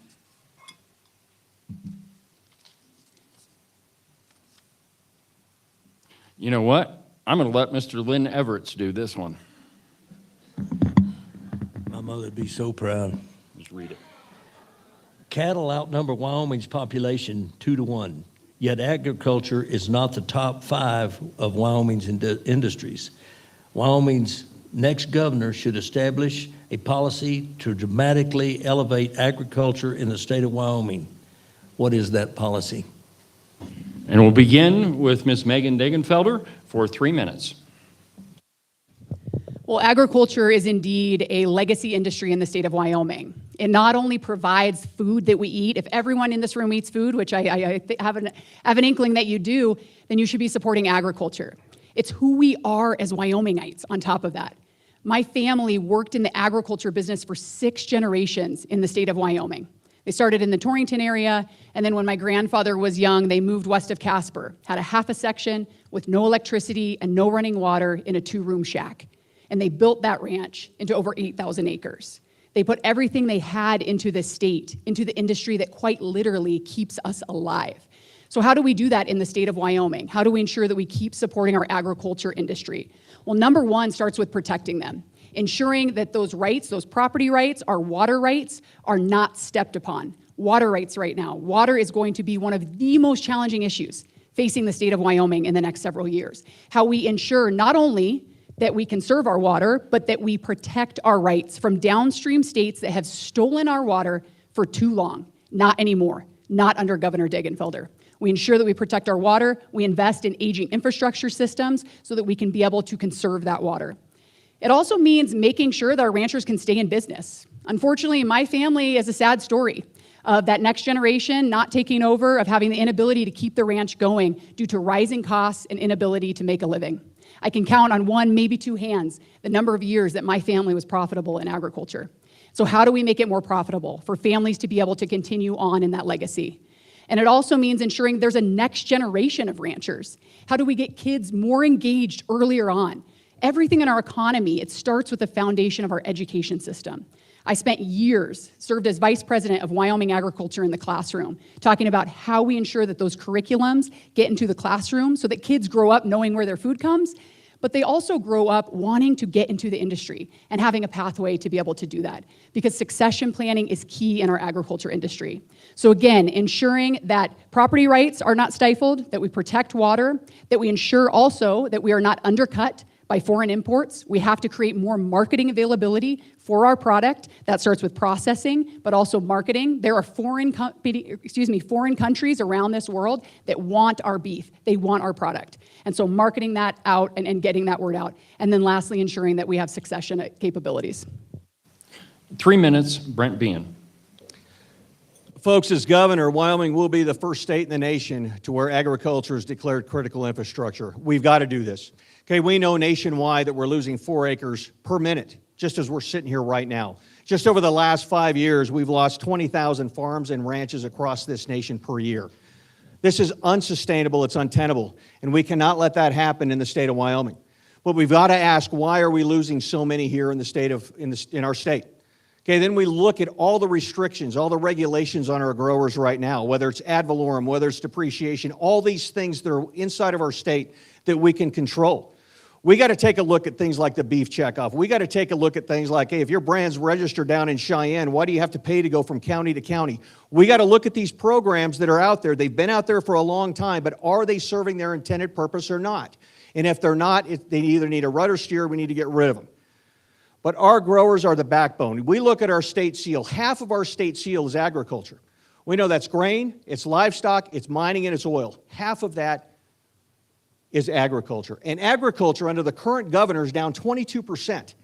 You know what? I'm going to let Mr. Lynn Everett do this one. My mother'd be so proud. Just read it. Cattle outnumber Wyoming's population 2-1, yet agriculture is not the top 5 of Wyoming's industries. Wyoming's next governor should establish a policy to dramatically elevate agriculture in the state of Wyoming. What is that policy? And we'll begin with Ms. Megan Degenfelder for 3 minutes. Well, agriculture is indeed a legacy industry in the state of Wyoming. It not only provides food that we eat. If everyone in this room eats food, which I have an inkling that you do, then you should be supporting agriculture. It's who we are as Wyomingites on top of that. My family worked in the agriculture business for 6 generations in the state of Wyoming. They started in the Torrington area, and then when my grandfather was young, they moved west of Casper, had a half a section with no electricity and no running water in a 2-room shack. And they built that ranch into over 8,000 acres. They put everything they had into the state, into the industry that quite literally keeps us alive. So how do we do that in the state of Wyoming? How do we ensure that we keep supporting our agriculture industry? Well, number 1 starts with protecting them. Ensuring that those rights, those property rights, our water rights, are not stepped upon. Water rights right now. Water is going to be one of the most challenging issues facing the state of Wyoming in the next several years. How we ensure not only that we conserve our water, but that we protect our rights from downstream states that have stolen our water for too long. Not anymore. Not under Governor Degenfelder. We ensure that we protect our water. We invest in aging infrastructure systems so that we can be able to conserve that water. It also means making sure that our ranchers can stay in business. Unfortunately, my family is a sad story of that next generation not taking over, of having the inability to keep the ranch going due to rising costs and inability to make a living. I can count on 1, maybe 2 hands, the number of years that my family was profitable in agriculture. So how do we make it more profitable for families to be able to continue on in that legacy? And it also means ensuring there's a next generation of ranchers. How do we get kids more engaged earlier on? Everything in our economy, it starts with the foundation of our education system. I spent years, served as vice president of Wyoming agriculture in the classroom, talking about how we ensure that those curriculums get into the classroom so that kids grow up knowing where their food comes, but they also grow up wanting to get into the industry and having a pathway to be able to do that, because succession planning is key in our agriculture industry. So again, ensuring that property rights are not stifled, that we protect water, that we ensure also that we are not undercut by foreign imports. We have to create more marketing availability for our product. That starts with processing, but also marketing. There are foreign countries around this world that want our beef. They want our product. And so marketing that out and getting that word out. And then lastly, ensuring that we have succession capabilities. 3 minutes, Brent Bean. Folks, as governor, Wyoming will be the first state in the nation to where agriculture is declared critical infrastructure. We've got to do this. Okay, we know nationwide that we're losing 4 acres per minute, just as we're sitting here right now. Just over the last 5 years, we've lost 20,000 farms and ranches across this nation per year. This is unsustainable, it's untenable, and we cannot let that happen in the state of Wyoming. But we've got to ask, why are we losing so many here in our state? Okay, then we look at all the restrictions, all the regulations on our growers right now, whether it's ad valorem, whether it's depreciation, all these things that are inside of our state that we can control. We got to take a look at things like the beef checkoff. We got to take a look at things like, hey, if your brand's registered down in Cheyenne, why do you have to pay to go from county to county? We got to look at these programs that are out there. They've been out there for a long time, but are they serving their intended purpose or not? And if they're not, they either need a rudder steer or we need to get rid of them. But our growers are the backbone. We look at our state seal. Half of our state seal is agriculture. We know that's grain, it's livestock, it's mining, and it's oil. Half of that is agriculture. And agriculture under the current governor is down 22%.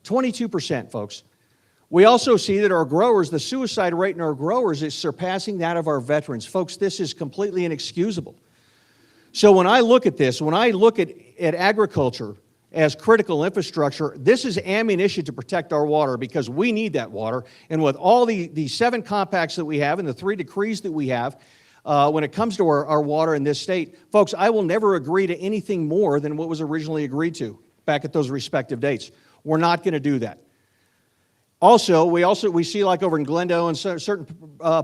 22%, folks. We also see that our growers, the suicide rate in our growers is surpassing that of our veterans. Folks, this is completely inexcusable. So when I look at this, when I look at agriculture as critical infrastructure, this is ammunition to protect our water because we need that water. And with all the 7 compacts that we have and the 3 decrees that we have, when it comes to our water in this state, folks, I will never agree to anything more than what was originally agreed to back at those respective dates. We're not going to do that. Also, we see like over in Glendale and certain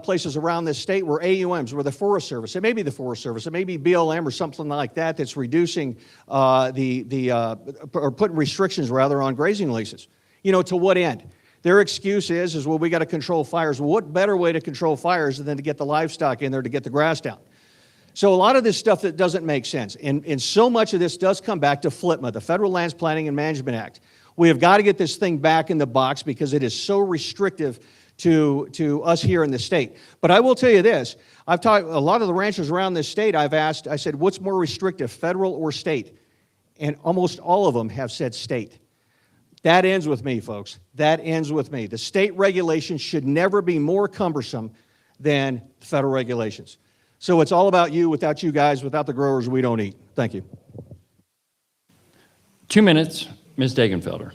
places around this state where AUMs, where the Forest Service, it may be the Forest Service, it may be BLM or something like that that's reducing or putting restrictions rather on grazing leases. You know, to what end? Their excuse is well, we got to control fires. Well, what better way to control fires than to get the livestock in there to get the grass down? So a lot of this stuff that doesn't make sense, and so much of this does come back to FLTMA, the Federal Lands Planning and Management Act. We have got to get this thing back in the box because it is so restrictive to us here in the state. But I will tell you this, I've talked, a lot of the ranchers around this state, I said, what's more restrictive, federal or state? And almost all of them have said state. That ends with me, folks. That ends with me. The state regulations should never be more cumbersome than federal regulations. So it's all about you. Without you guys, without the growers, we don't eat. Thank you. 2 minutes, Ms. Degenfelder.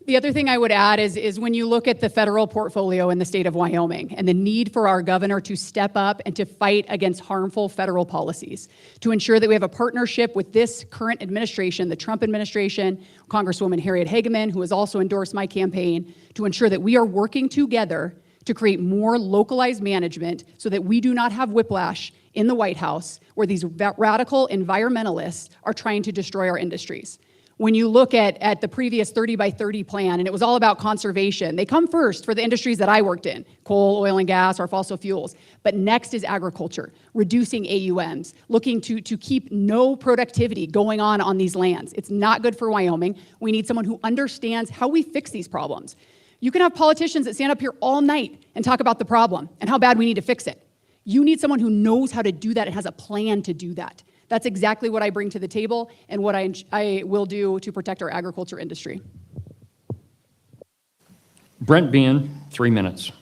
The other thing I would add is when you look at the federal portfolio in the state of Wyoming and the need for our governor to step up and to fight against harmful federal policies, to ensure that we have a partnership with this current administration, the Trump administration, Congresswoman Harriet Hageman, who has also endorsed my campaign, to ensure that we are working together to create more localized management so that we do not have whiplash in the White House where these radical environmentalists are trying to destroy our industries. When you look at the previous 30 by 30 plan, and it was all about conservation, they come first for the industries that I worked in, coal, oil and gas, or fossil fuels. But next is agriculture, reducing AUMs, looking to keep no productivity going on these lands. It's not good for Wyoming. We need someone who understands how we fix these problems. You can have politicians that stand up here all night and talk about the problem and how bad we need to fix it. You need someone who knows how to do that and has a plan to do that. That's exactly what I bring to the table and what I will do to protect our agriculture industry. Brent Bean, 3 minutes.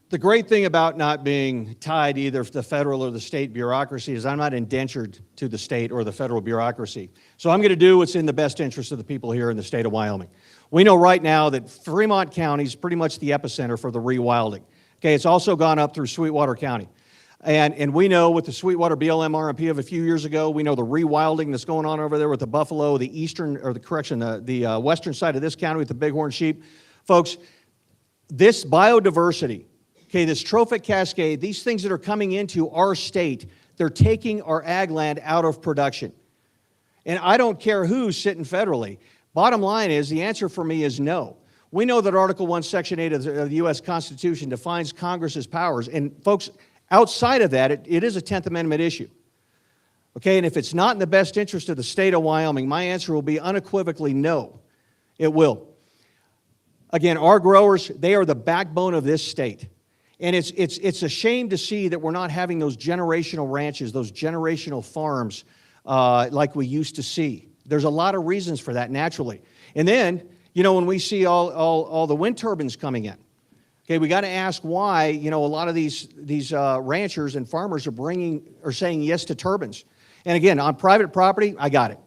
The great thing about not being tied either to the federal or the state bureaucracy is I'm not indentured to the state or the federal bureaucracy. So I'm going to do what's in the best interest of the people here in the state of Wyoming. We know right now that Fremont County is pretty much the epicenter for the rewilding. Okay, it's also gone up through Sweetwater County. And we know with the Sweetwater BLM RMP of a few years ago, we know the rewilding that's going on over there with the buffalo, the western side of this county with the bighorn sheep. Folks, this biodiversity, okay, this trophic cascade, these things that are coming into our state, they're taking our ag land out of production. And I don't care who's sitting federally. Bottom line is, the answer for me is no. We know that Article 1, Section 8 of the U.S. Constitution defines Congress's powers. And folks, outside of that, it is a 10th Amendment issue. Okay, and if it's not in the best interest of the state of Wyoming, my answer will be unequivocally no. It will. Again, our growers, they are the backbone of this state. And it's a shame to see that we're not having those generational ranches, those generational farms like we used to see. There's a lot of reasons for that, naturally. And then, you know, when we see all the wind turbines coming in, okay, we got to ask why, you know, a lot of these ranchers and farmers are saying yes to turbines. And again, on private property, I got it.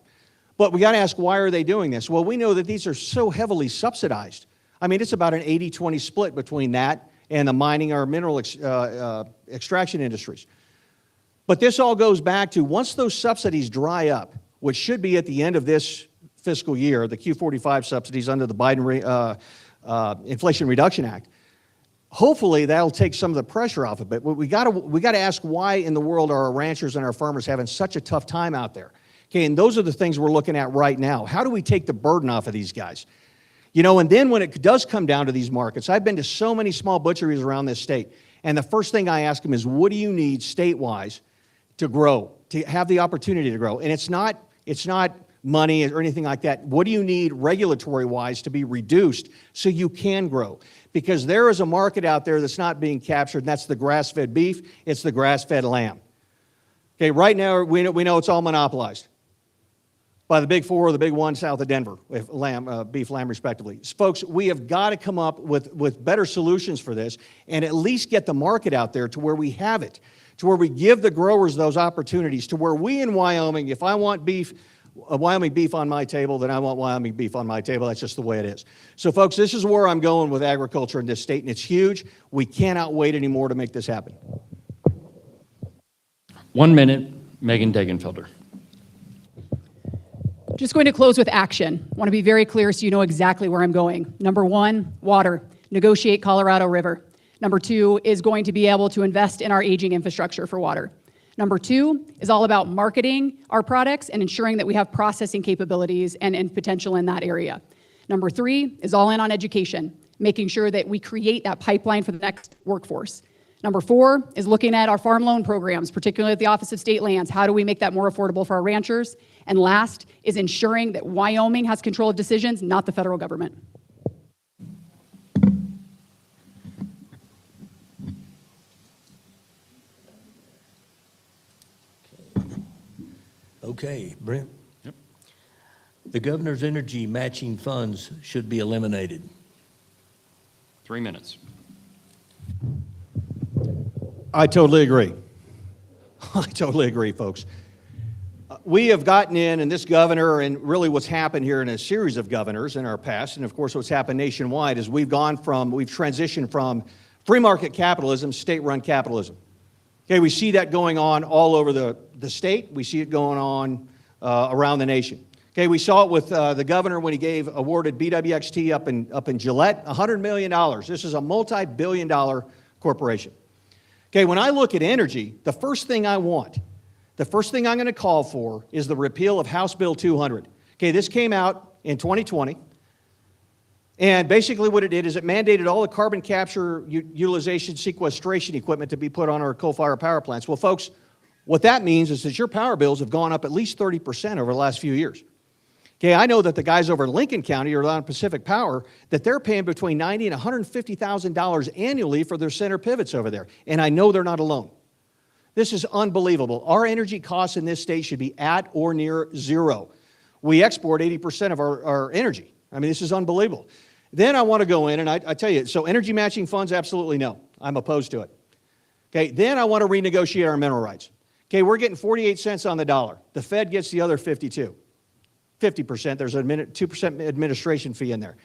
But we got to ask, why are they doing this? Well, we know that these are so heavily subsidized. I mean, it's about an 80-20 split between that and the mining or mineral extraction industries. But this all goes back to once those subsidies dry up, which should be at the end of this fiscal year, the Q45 subsidies under the Biden Inflation Reduction Act, hopefully that'll take some of the pressure off of it. But we got to ask, why in the world are our ranchers and our farmers having such a tough time out there? Okay, and those are the things we're looking at right now. How do we take the burden off of these guys? You know, and then when it does come down to these markets, I've been to so many small butcheries around this state, and the first thing I ask them is, what do you need state-wise to grow, to have the opportunity to grow? And it's not money or anything like that. What do you need regulatory-wise to be reduced so you can grow? Because there is a market out there that's not being captured, and that's the grass-fed beef, it's the grass-fed lamb. Okay, right now we know it's all monopolized by the big four or the big one south of Denver, if beef, lamb, respectively. Folks, we have got to come up with better solutions for this and at least get the market out there to where we have it, to where we give the growers those opportunities, to where we in Wyoming, if I want beef, Wyoming beef on my table, then I want Wyoming beef on my table. That's just the way it is. So, folks, this is where I'm going with agriculture in this state, and it's huge. We cannot wait anymore to make this happen. 1 minute, Megan Degenfelder. Just going to close with action. I want to be very clear so you know exactly where I'm going. Number one, water. Negotiate Colorado River. Number two is going to be able to invest in our aging infrastructure for water. Number two is all about marketing our products and ensuring that we have processing capabilities and potential in that area. Number three is all in on education, making sure that we create that pipeline for the next workforce. Number four is looking at our farm loan programs, particularly at the Office of State Lands. How do we make that more affordable for our ranchers? And last is ensuring that Wyoming has control of decisions, not the federal government. Okay, Brent? Yep. The governor's energy matching funds should be eliminated. 3 minutes. I totally agree. I totally agree, folks. We have gotten in, and this governor, and really what's happened here in a series of governors in our past, and of course what's happened nationwide, is we've transitioned from free market capitalism, state-run capitalism. Okay, we see that going on all over the state. We see it going on around the nation. Okay, we saw it with the governor when he awarded BWXT up in Gillette, $100 million. This is a multi-billion-dollar corporation. Okay, when I look at energy, the first thing I'm going to call for is the repeal of House Bill 200. Okay, this came out in 2020, and basically what it did is it mandated all the carbon capture, utilization, sequestration equipment to be put on our coal-fired power plants. Well, folks, what that means is that your power bills have gone up at least 30% over the last few years. Okay, I know that the guys over in Lincoln County or on Pacific Power, that they're paying between $90,000 and $150,000 annually for their center pivots over there, and I know they're not alone. This is unbelievable. Our energy costs in this state should be at or near zero. We export 80% of our energy. I mean, this is unbelievable. Then I want to go in, and I tell you, so energy matching funds, absolutely no. I'm opposed to it. Okay, then I want to renegotiate our mineral rights. Okay, we're getting 48 cents on the dollar. The Fed gets the other 52. 50%, there's a 2% administration fee in there.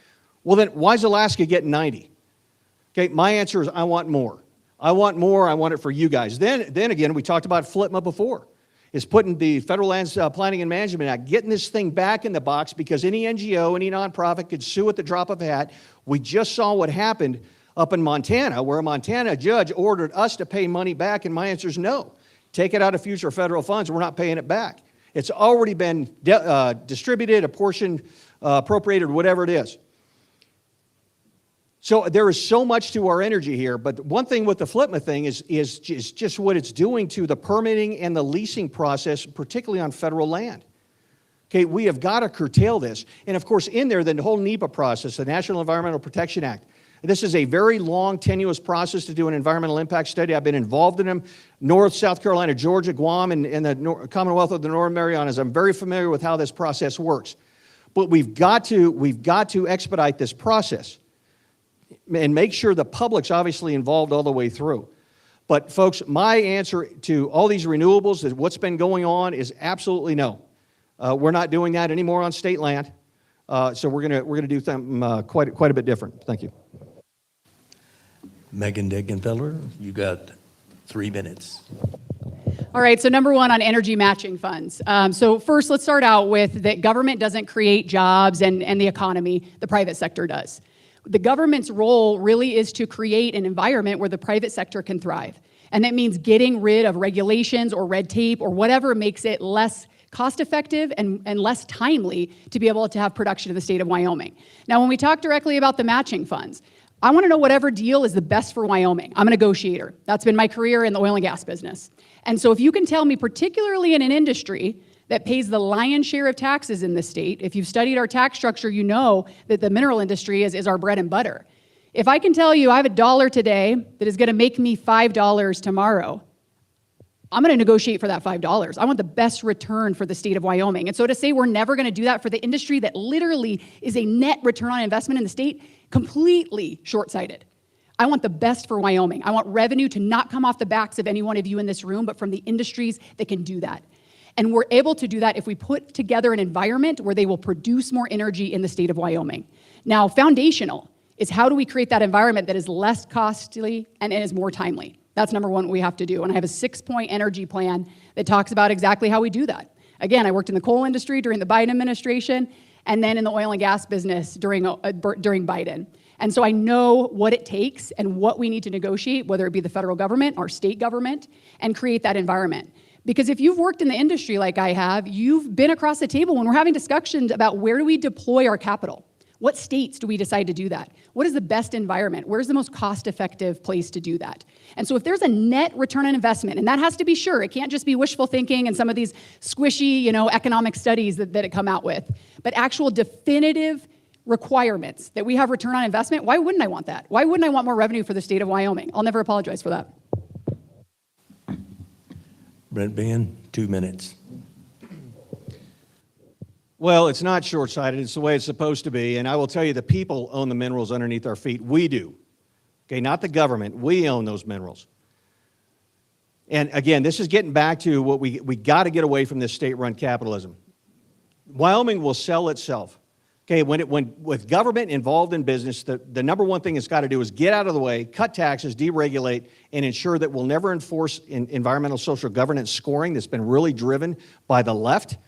Well then, why is Alaska getting 90? Okay, my answer is I want more. I want more, I want it for you guys. Then again, we talked about FLTMA before. It's putting the Federal Lands Planning and Management Act, getting this thing back in the box because any NGO, any nonprofit could sue at the drop of a hat. We just saw what happened up in Montana, where a Montana judge ordered us to pay money back, and my answer is no. Take it out of future federal funds, we're not paying it back. It's already been distributed, apportioned, appropriated, whatever it is. So there is so much to our energy here, but one thing with the FLTMA thing is just what it's doing to the permitting and the leasing process, particularly on federal land. Okay, we have got to curtail this. And of course, in there, the whole NEPA process, the National Environmental Protection Act. This is a very long, tenuous process to do an environmental impact study. I've been involved in them. North, South Carolina, Georgia, Guam, and the Commonwealth of the Northern Marianas. I'm very familiar with how this process works. But we've got to expedite this process and make sure the public's obviously involved all the way through. But folks, my answer to all these renewables, is what's been going on, is absolutely no. We're not doing that anymore on state land. So we're gonna do something quite a bit different. Thank you. Megan Degenfelder, you got 3 minutes. All right, so number one on energy matching funds. So first, let's start out with that government doesn't create jobs and the economy, the private sector does. The government's role really is to create an environment where the private sector can thrive. And that means getting rid of regulations or red tape or whatever makes it less cost-effective and less timely to be able to have production in the state of Wyoming. Now, when we talk directly about the matching funds, I want to know whatever deal is the best for Wyoming. I'm a negotiator. That's been my career in the oil and gas business. And so if you can tell me, particularly in an industry that pays the lion's share of taxes in this state, if you've studied our tax structure, you know that the mineral industry is our bread and butter. If I can tell you I have $1 today that is going to make me $5 tomorrow, I'm going to negotiate for that $5. I want the best return for the state of Wyoming. And so to say we're never going to do that for the industry that literally is a net return on investment in the state, completely short-sighted. I want the best for Wyoming. I want revenue to not come off the backs of any one of you in this room, but from the industries that can do that. And we're able to do that if we put together an environment where they will produce more energy in the state of Wyoming. Now, foundational is how do we create that environment that is less costly and is more timely? That's number one we have to do. And I have a 6-point energy plan that talks about exactly how we do that. Again, I worked in the coal industry during the Biden administration, and then in the oil and gas business during Biden. And so I know what it takes and what we need to negotiate, whether it be the federal government or state government, and create that environment. Because if you've worked in the industry like I have, you've been across the table when we're having discussions about where do we deploy our capital? What states do we decide to do that? What is the best environment? Where's the most cost-effective place to do that? And so if there's a net return on investment, and that has to be sure, it can't just be wishful thinking and some of these squishy, economic studies that it come out with, but actual definitive requirements that we have return on investment, why wouldn't I want that? Why wouldn't I want more revenue for the state of Wyoming? I'll never apologize for that. Brent Bean, 2 minutes. Well, it's not short-sighted. It's the way it's supposed to be. And I will tell you, the people own the minerals underneath our feet. We do. Okay, not the government. We own those minerals. And again, this is getting back to what we got to get away from this state-run capitalism. Wyoming will sell itself. Okay, when with government involved in business, the number one thing it's got to do is get out of the way, cut taxes, deregulate, and ensure that we'll never enforce environmental social governance scoring that's been really driven by the left,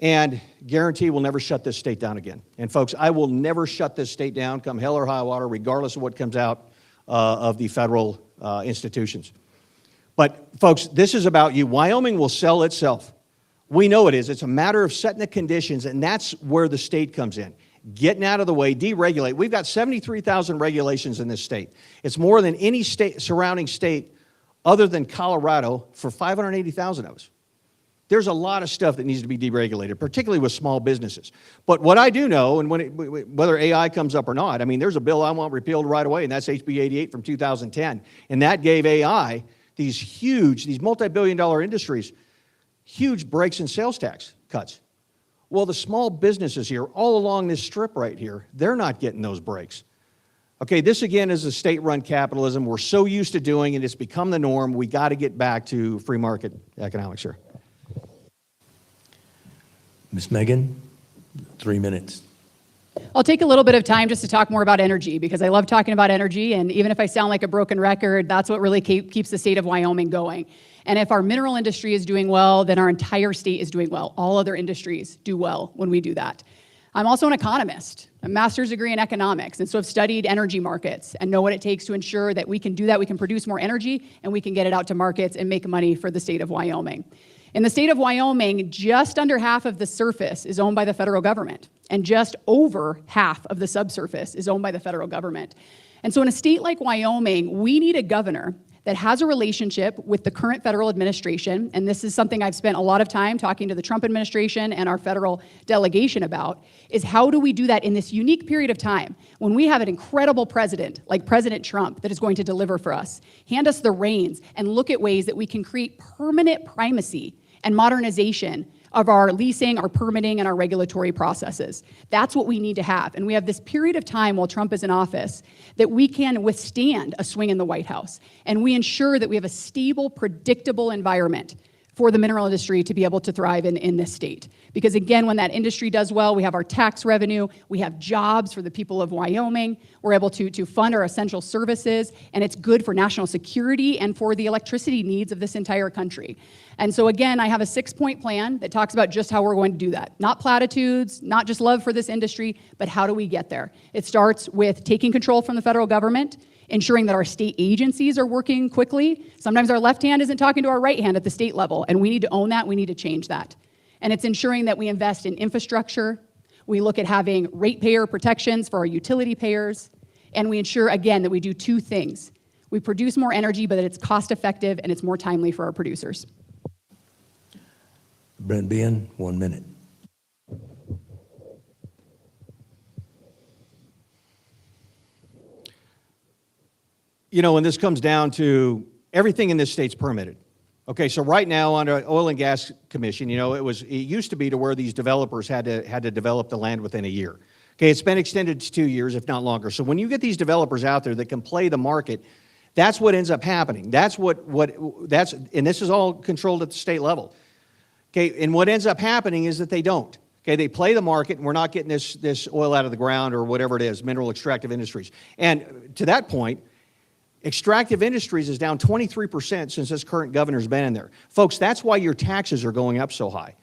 and guarantee we'll never shut this state down again. And folks, I will never shut this state down, come hell or high water, regardless of what comes out of the federal institutions. But folks, this is about you. Wyoming will sell itself. We know it is. It's a matter of setting the conditions, and that's where the state comes in. Getting out of the way, deregulate. We've got 73,000 regulations in this state. It's more than any state, surrounding state other than Colorado for 580,000 of us. There's a lot of stuff that needs to be deregulated, particularly with small businesses. But what I do know, and whether AI comes up or not, I mean, there's a bill I want repealed right away, and that's HB 88 from 2010. And that gave AI these multi-billion-dollar industries huge breaks in sales tax cuts. Well, the small businesses here, all along this strip right here, they're not getting those breaks. Okay, this again is a state-run capitalism we're so used to doing, and it's become the norm. We got to get back to free market economics here. Ms. Megan, 3 minutes. I'll take a little bit of time just to talk more about energy, because I love talking about energy, and even if I sound like a broken record, that's what really keeps the state of Wyoming going. And if our mineral industry is doing well, then our entire state is doing well. All other industries do well when we do that. I'm also an economist, a master's degree in economics, and so I've studied energy markets and know what it takes to ensure that we can do that, we can produce more energy, and we can get it out to markets and make money for the state of Wyoming. In the state of Wyoming, just under half of the surface is owned by the federal government, and just over half of the subsurface is owned by the federal government. And so in a state like Wyoming, we need a governor that has a relationship with the current federal administration, and this is something I've spent a lot of time talking to the Trump administration and our federal delegation about, is how do we do that in this unique period of time when we have an incredible president like President Trump that is going to deliver for us, hand us the reins, and look at ways that we can create permanent primacy and modernization of our leasing, our permitting, and our regulatory processes. That's what we need to have. And we have this period of time while Trump is in office that we can withstand a swing in the White House. And we ensure that we have a stable, predictable environment for the mineral industry to be able to thrive in this state. Because again, when that industry does well, we have our tax revenue, we have jobs for the people of Wyoming, we're able to fund our essential services, and it's good for national security and for the electricity needs of this entire country. And so again, I have a 6-point plan that talks about just how we're going to do that. Not platitudes, not just love for this industry, but how do we get there? It starts with taking control from the federal government, ensuring that our state agencies are working quickly. Sometimes our left hand isn't talking to our right hand at the state level, and we need to own that, we need to change that. And it's ensuring that we invest in infrastructure, we look at having ratepayer protections for our utility payers, and we ensure, again, that we do 2 things. We produce more energy, but that it's cost effective and it's more timely for our producers. Brent Bean, 1 minute. You know, when this comes down to everything in this state's permitted. Okay, so right now under Oil and Gas Commission, it used to be to where these developers had to develop the land within a year. Okay, it's been extended to 2 years, if not longer. So when you get these developers out there that can play the market, that's what ends up happening. And this is all controlled at the state level. Okay, and what ends up happening is that they don't. Okay, they play the market, and we're not getting this oil out of the ground or whatever it is, mineral extractive industries. And to that point, extractive industries is down 23% since this current governor's been in there. Folks, that's why your taxes are going up so high.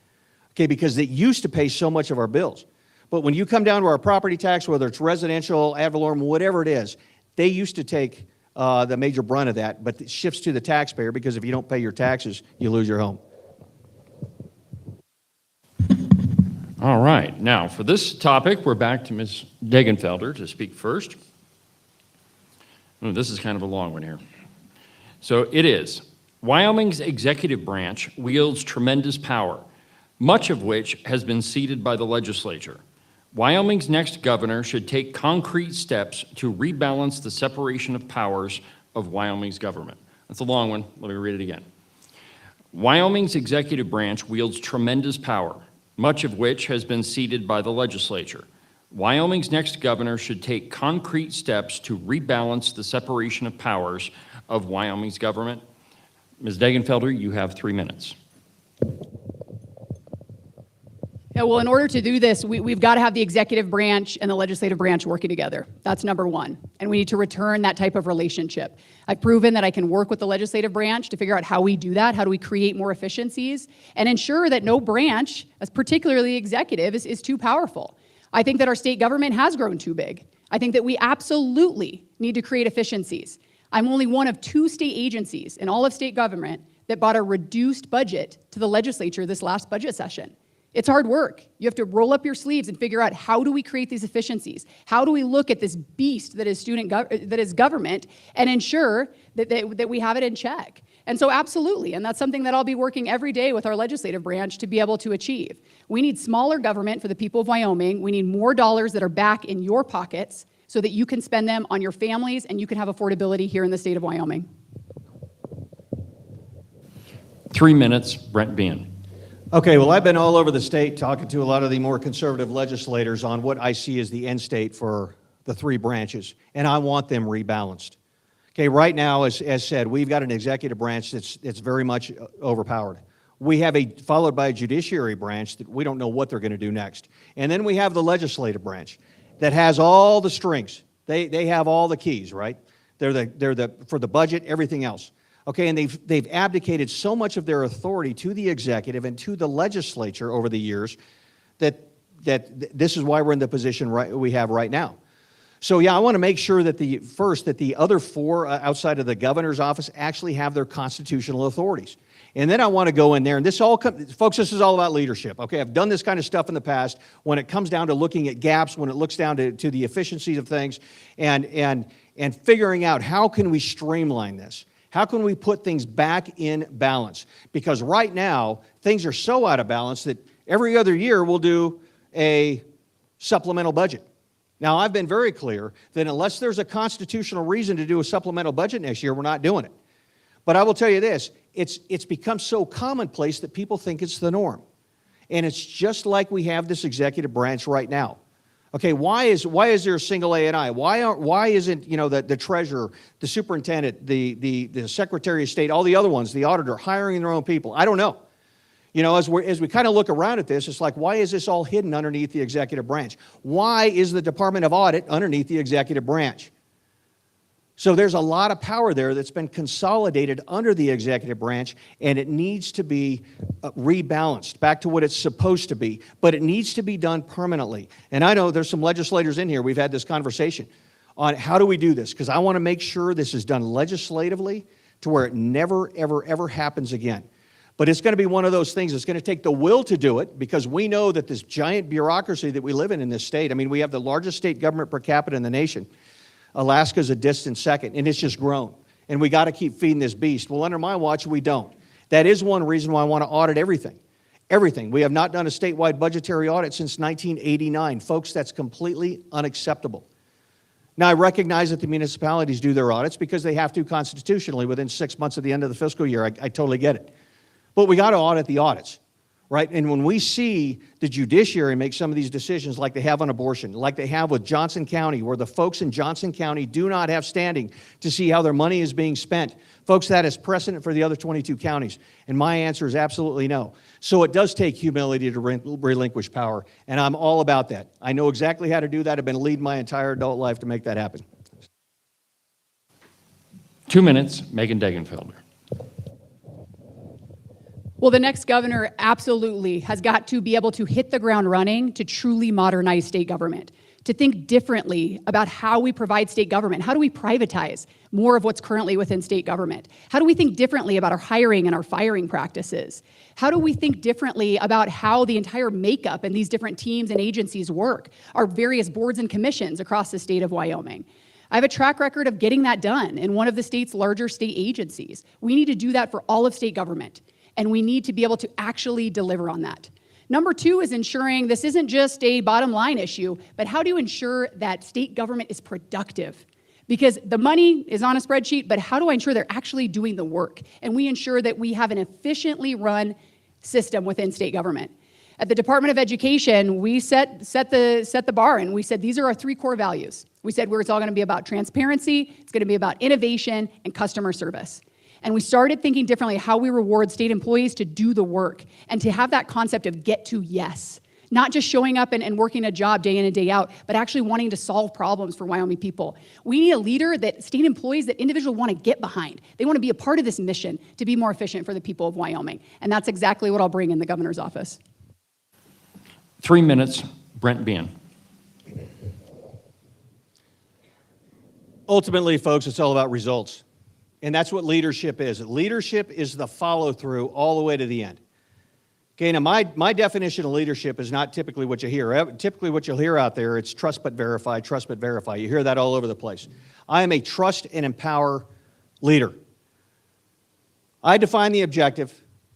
Okay, because they used to pay so much of our bills. But when you come down to our property tax, whether it's residential, ad valorem, whatever it is, they used to take the major brunt of that, but it shifts to the taxpayer because if you don't pay your taxes, you lose your home. All right, now for this topic, we're back to Ms. Degenfelder to speak first. Oh, this is kind of a long one here. So it is. Wyoming's executive branch wields tremendous power, much of which has been ceded by the legislature. Wyoming's next governor should take concrete steps to rebalance the separation of powers of Wyoming's government. That's a long one. Let me read it again. Wyoming's executive branch wields tremendous power, much of which has been ceded by the legislature. Wyoming's next governor should take concrete steps to rebalance the separation of powers of Wyoming's government. Ms. Degenfelder, you have 3 minutes. Yeah, well, in order to do this, we've got to have the executive branch and the legislative branch working together. That's number one. And we need to return that type of relationship. I've proven that I can work with the legislative branch to figure out how we do that, how do we create more efficiencies, and ensure that no branch, as particularly executive, is too powerful. I think that our state government has grown too big. I think that we absolutely need to create efficiencies. I'm only one of 2 state agencies in all of state government that brought a reduced budget to the legislature this last budget session. It's hard work. You have to roll up your sleeves and figure out how do we create these efficiencies? How do we look at this beast that is government and ensure that we have it in check? And so absolutely, and that's something that I'll be working every day with our legislative branch to be able to achieve. We need smaller government for the people of Wyoming. We need more dollars that are back in your pockets so that you can spend them on your families and you can have affordability here in the state of Wyoming. 3 minutes, Brent Bean. Okay, well, I've been all over the state talking to a lot of the more conservative legislators on what I see as the end state for the 3 branches, and I want them rebalanced. Okay, right now, as said, we've got an executive branch that's very much overpowered. We have followed by a judiciary branch that we don't know what they're going to do next. And then we have the legislative branch that has all the strings. They have all the keys, right? They're for the budget, everything else. Okay, and they've abdicated so much of their authority to the executive and to the legislature over the years that this is why we're in the position we have right now. So yeah, I want to make sure that the other 4 outside of the governor's office actually have their constitutional authorities. And then I want to go in there, and folks, this is all about leadership. Okay, I've done this kind of stuff in the past when it comes down to looking at gaps, when it looks down to the efficiencies of things, and figuring out how can we streamline this. How can we put things back in balance? Because right now, things are so out of balance that every other year we'll do a supplemental budget. Now, I've been very clear that unless there's a constitutional reason to do a supplemental budget next year, we're not doing it. But I will tell you this, it's become so commonplace that people think it's the norm. And it's just like we have this executive branch right now. Okay, why is there a single A&I? Why isn't, the treasurer, the superintendent, the secretary of state, all the other ones, the auditor, hiring their own people? I don't know. As we kind of look around at this, it's like, why is this all hidden underneath the executive branch? Why is the Department of Audit underneath the executive branch? So there's a lot of power there that's been consolidated under the executive branch, and it needs to be rebalanced back to what it's supposed to be, but it needs to be done permanently. And I know there's some legislators in here, we've had this conversation on how do we do this, because I want to make sure this is done legislatively to where it never, ever, ever happens again. But it's going to be one of those things, it's going to take the will to do it, because we know that this giant bureaucracy that we live in this state, I mean, we have the largest state government per capita in the nation. Alaska's a distant second, and it's just grown. And we got to keep feeding this beast. Well, under my watch, we don't. That is one reason why I want to audit everything. Everything. We have not done a statewide budgetary audit since 1989. Folks, that's completely unacceptable. Now, I recognize that the municipalities do their audits because they have to constitutionally within 6 months of the end of the fiscal year. I totally get it. But we got to audit the audits, right? And when we see the judiciary make some of these decisions like they have on abortion, like they have with Johnson County, where the folks in Johnson County do not have standing to see how their money is being spent, folks, that is precedent for the other 22 counties. And my answer is absolutely no. So it does take humility to relinquish power, and I'm all about that. I know exactly how to do that. I've been leading my entire adult life to make that happen. 2 minutes, Megan Degenfelder. Well, the next governor absolutely has got to be able to hit the ground running to truly modernize state government, to think differently about how we provide state government. How do we privatize more of what's currently within state government? How do we think differently about our hiring and our firing practices? How do we think differently about how the entire makeup and these different teams and agencies work, our various boards and commissions across the state of Wyoming? I have a track record of getting that done in one of the state's larger state agencies. We need to do that for all of state government, and we need to be able to actually deliver on that. Number two is ensuring this isn't just a bottom line issue, but how do you ensure that state government is productive? Because the money is on a spreadsheet, but how do I ensure they're actually doing the work? And we ensure that we have an efficiently run system within state government. At the Department of Education, we set the bar, and we said these are our 3 core values. We said it's all going to be about transparency, it's going to be about innovation, and customer service. And we started thinking differently how we reward state employees to do the work and to have that concept of get to yes. Not just showing up and working a job day in and day out, but actually wanting to solve problems for Wyoming people. We need a leader that state employees, that individuals want to get behind. They want to be a part of this mission to be more efficient for the people of Wyoming. And that's exactly what I'll bring in the governor's office. 3 minutes, Brent Bean. Ultimately, folks, it's all about results. And that's what leadership is. Leadership is the follow-through all the way to the end. Okay, now my definition of leadership is not typically what you hear. Typically what you'll hear out there, it's trust but verify, trust but verify. You hear that all over the place. I am a trust and empower leader. I define the objective,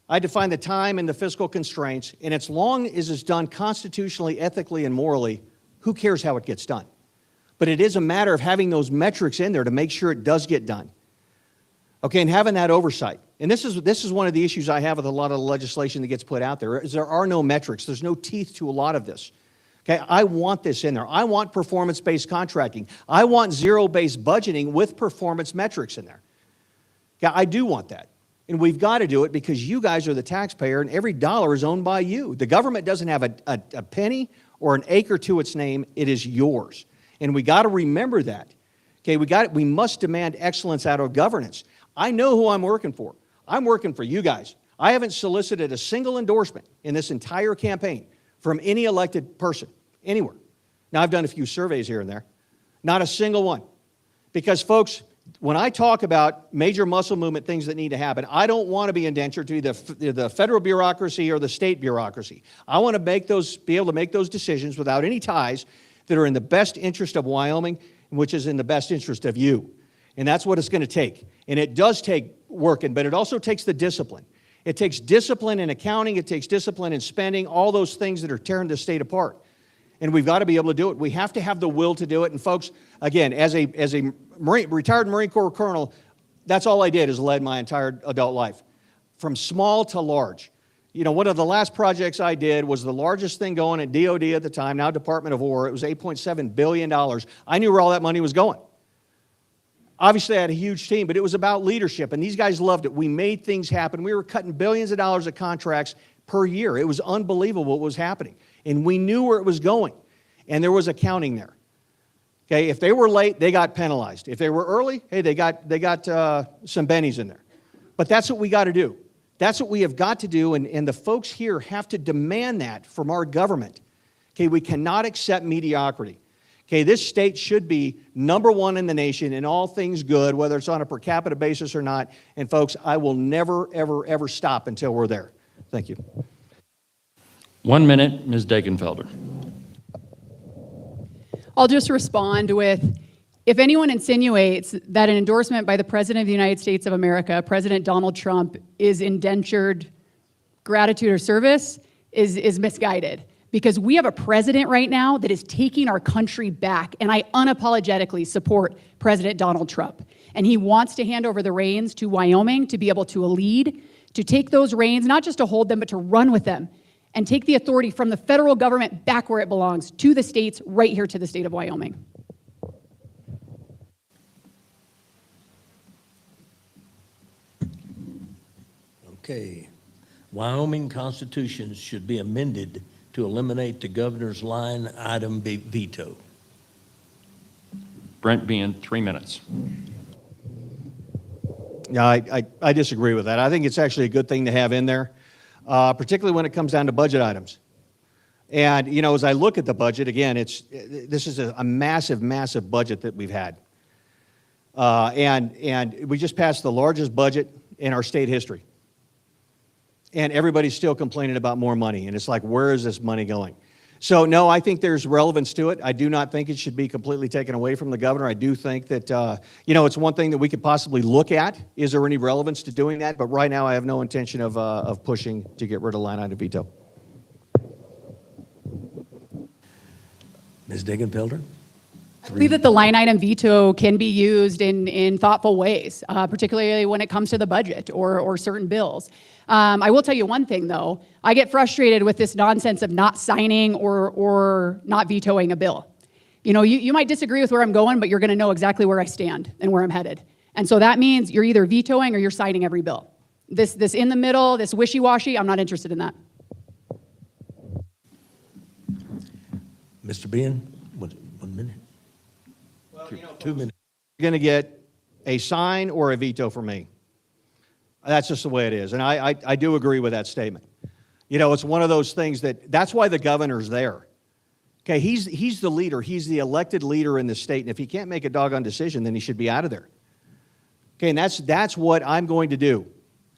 I define the time and the fiscal constraints, and as long as it's done constitutionally, ethically, and morally, who cares how it gets done? But it is a matter of having those metrics in there to make sure it does get done. Okay, and having that oversight. And this is one of the issues I have with a lot of the legislation that gets put out there, is there are no metrics. There's no teeth to a lot of this. Okay, I want this in there. I want performance-based contracting. I want zero-based budgeting with performance metrics in there. Yeah, I do want that. And we've got to do it because you guys are the taxpayer and every dollar is owned by you. The government doesn't have a penny or an acre to its name. It is yours. And we got to remember that. Okay, we must demand excellence out of governance. I know who I'm working for. I'm working for you guys. I haven't solicited a single endorsement in this entire campaign from any elected person, anywhere. Now, I've done a few surveys here and there. Not a single one. Because, folks, when I talk about major muscle movement things that need to happen, I don't want to be indentured to either the federal bureaucracy or the state bureaucracy. I want to be able to make those decisions without any ties that are in the best interest of Wyoming, which is in the best interest of you. And that's what it's going to take. And it does take working, but it also takes the discipline. It takes discipline in accounting. It takes discipline in spending, all those things that are tearing the state apart. And we've got to be able to do it. We have to have the will to do it. And folks, again, as a retired Marine Corps colonel, that's all I did is led my entire adult life, from small to large. You know, one of the last projects I did was the largest thing going at DOD at the time, now Department of War. It was $8.7 billion. I knew where all that money was going. Obviously, I had a huge team, but it was about leadership, and these guys loved it. We made things happen. We were cutting billions of dollars of contracts per year. It was unbelievable what was happening, and we knew where it was going, and there was accounting there. Okay, if they were late, they got penalized. If they were early, hey, they got some bennies in there. But that's what we got to do. That's what we have got to do, and the folks here have to demand that from our government. Okay, we cannot accept mediocrity. Okay, this state should be #1 in the nation in all things good, whether it's on a per capita basis or not. And folks, I will never, ever, ever stop until we're there. Thank you. 1 minute, Ms. Degenfelder. I'll just respond with, if anyone insinuates that an endorsement by the President of the United States of America, President Donald Trump, is indentured gratitude or service, is misguided. because we have a president right now that is taking our country back, and I unapologetically support President Donald Trump. And he wants to hand over the reins to Wyoming to be able to lead, to take those reins, not just to hold them, but to run with them and take the authority from the federal government back where it belongs, to the states, right here to the state of Wyoming. Okay. Wyoming Constitution should be amended to eliminate the governor's line item veto. Brent Bean, 3 minutes. Yeah, I disagree with that. I think it's actually a good thing to have in there, particularly when it comes down to budget items. And, you know, as I look at the budget, again, this is a massive, massive budget that we've had. And we just passed the largest budget in our state history. And everybody's still complaining about more money. And it's like, where is this money going? So, no, I think there's relevance to it. I do not think it should be completely taken away from the governor. I do think that, you know, it's one thing that we could possibly look at. Is there any relevance to doing that? But right now, I have no intention of pushing to get rid of line item veto. Ms. Diggenfelder? I believe that the line item veto can be used in thoughtful ways, particularly when it comes to the budget or certain bills. I will tell you one thing, though. I get frustrated with this nonsense of not signing or not vetoing a bill. You know, you might disagree with where I'm going, but you're going to know exactly where I stand and where I'm headed. And so that means you're either vetoing or you're signing every bill. This in the middle, this wishy-washy, I'm not interested in that. Mr. Bean, 1 minute. Well, you know, 2 minutes. You're going to get a sign or a veto from me. That's just the way it is. And I do agree with that statement. You know, it's one of those things that's why the governor's there. Okay, he's the leader. He's the elected leader in the state. And if he can't make a doggone decision, then he should be out of there. Okay, and that's what I'm going to do.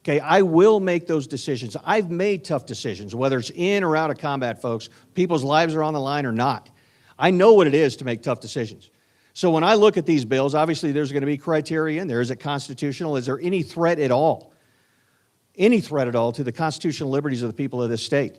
Okay, I will make those decisions. I've made tough decisions, whether it's in or out of combat, folks. People's lives are on the line or not. I know what it is to make tough decisions. So when I look at these bills, obviously there's going to be criteria in there. Is it constitutional? Is there any threat at all? Any threat at all to the constitutional liberties of the people of this state?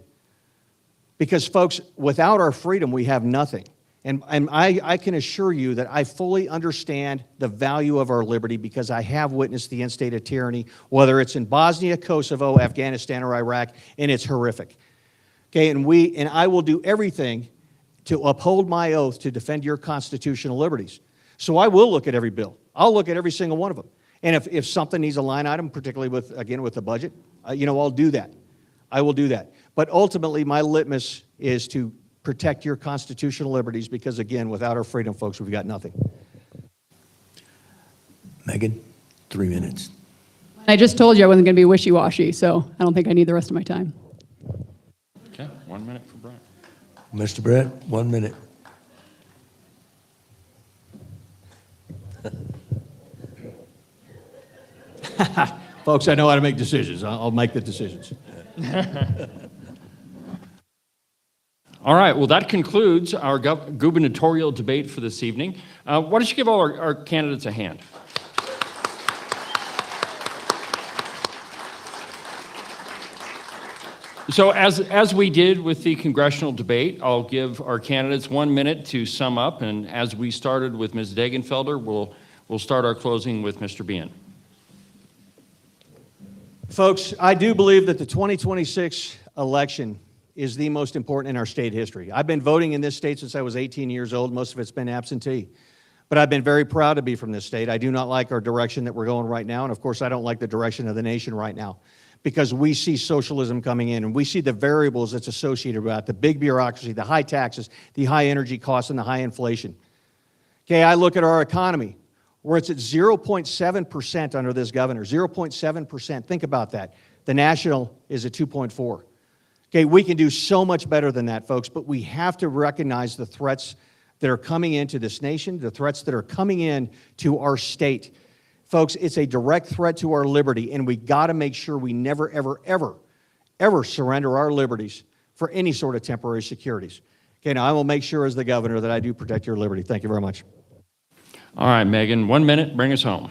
Because, folks, without our freedom, we have nothing. And I can assure you that I fully understand the value of our liberty because I have witnessed the end state of tyranny, whether it's in Bosnia, Kosovo, Afghanistan, or Iraq, and it's horrific. Okay, and I will do everything to uphold my oath to defend your constitutional liberties. So I will look at every bill. I'll look at every single one of them. And if something needs a line item, particularly with the budget, you know, I'll do that. I will do that. But ultimately, my litmus is to protect your constitutional liberties because, again, without our freedom, folks, we've got nothing. Megan, 3 minutes. I just told you I wasn't going to be wishy-washy, so I don't think I need the rest of my time. Okay, 1 minute for Brent. Mr. Brett, 1 minute. Folks, I know how to make decisions. I'll make the decisions. All right, well, that concludes our gubernatorial debate for this evening. Why don't you give all our candidates a hand? So as we did with the congressional debate, I'll give our candidates 1 minute to sum up, and as we started with Ms. Degenfelder, we'll start our closing with Mr. Bean. Folks, I do believe that the 2026 election is the most important in our state history. I've been voting in this state since I was 18 years old. Most of it's been absentee. But I've been very proud to be from this state. I do not like our direction that we're going right now, and of course I don't like the direction of the nation right now because we see socialism coming in and we see the variables that's associated with that, the big bureaucracy, the high taxes, the high energy costs, and the high inflation. Okay, I look at our economy where it's at 0.7% under this governor, 0.7%. Think about that. The national is at 2.4. Okay, we can do so much better than that, folks, but we have to recognize the threats that are coming into this nation, the threats that are coming in to our state. Folks, it's a direct threat to our liberty, and we got to make sure we never, ever, ever, ever surrender our liberties for any sort of temporary securities. Okay, now I will make sure as the governor that I do protect your liberty. Thank you very much. All right, Megan, 1 minute, bring us home.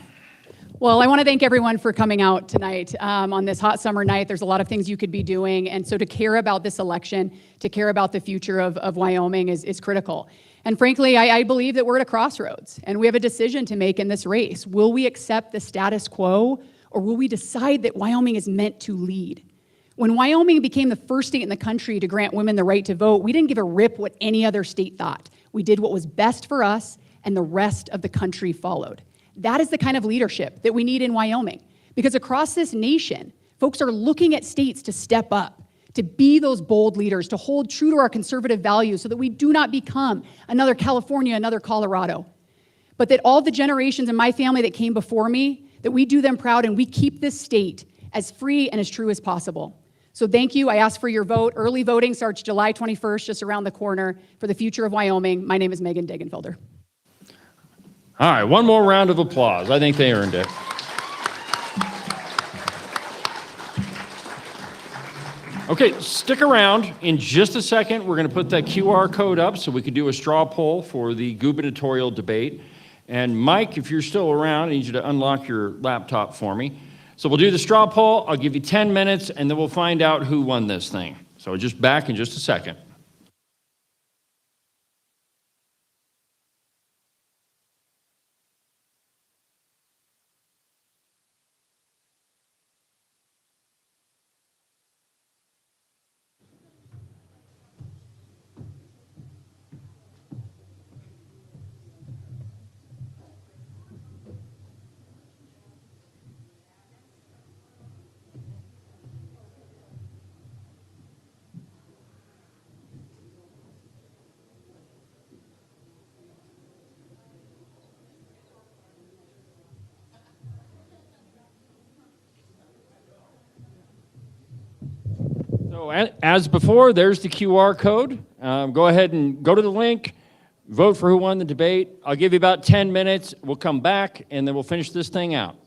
Well, I want to thank everyone for coming out tonight on this hot summer night. There's a lot of things you could be doing. And so to care about this election, to care about the future of Wyoming is critical. And frankly, I believe that we're at a crossroads and we have a decision to make in this race. Will we accept the status quo or will we decide that Wyoming is meant to lead? When Wyoming became the first state in the country to grant women the right to vote, we didn't give a rip what any other state thought. We did what was best for us and the rest of the country followed. That is the kind of leadership that we need in Wyoming, because across this nation, folks are looking at states to step up, to be those bold leaders, to hold true to our conservative values so that we do not become another California, another Colorado, but that all the generations in my family that came before me, that we do them proud and we keep this state as free and as true as possible. So thank you. I ask for your vote. Early voting starts July 21st, just around the corner, for the future of Wyoming. My name is Megan Degenfelder. All right, one more round of applause. I think they earned it. Okay, stick around. In just a second, we're going to put that QR code up so we can do a straw poll for the gubernatorial debate. And Mike, if you're still around, I need you to unlock your laptop for me. So we'll do the straw poll. I'll give you 10 minutes, and then we'll find out who won this thing. So just back in just a second. So as before, there's the QR code. Go ahead and go to the link, vote for who won the debate. I'll give you about 10 minutes. We'll come back, and then we'll finish this thing out.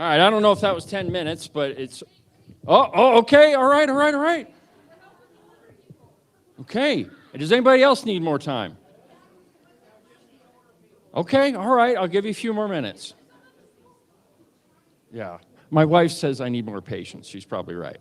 All right, I don't know if that was 10 minutes, but it's, okay, all right. Okay, does anybody else need more time? Okay, all right, I'll give you a few more minutes. Yeah, my wife says I need more patience. She's probably right.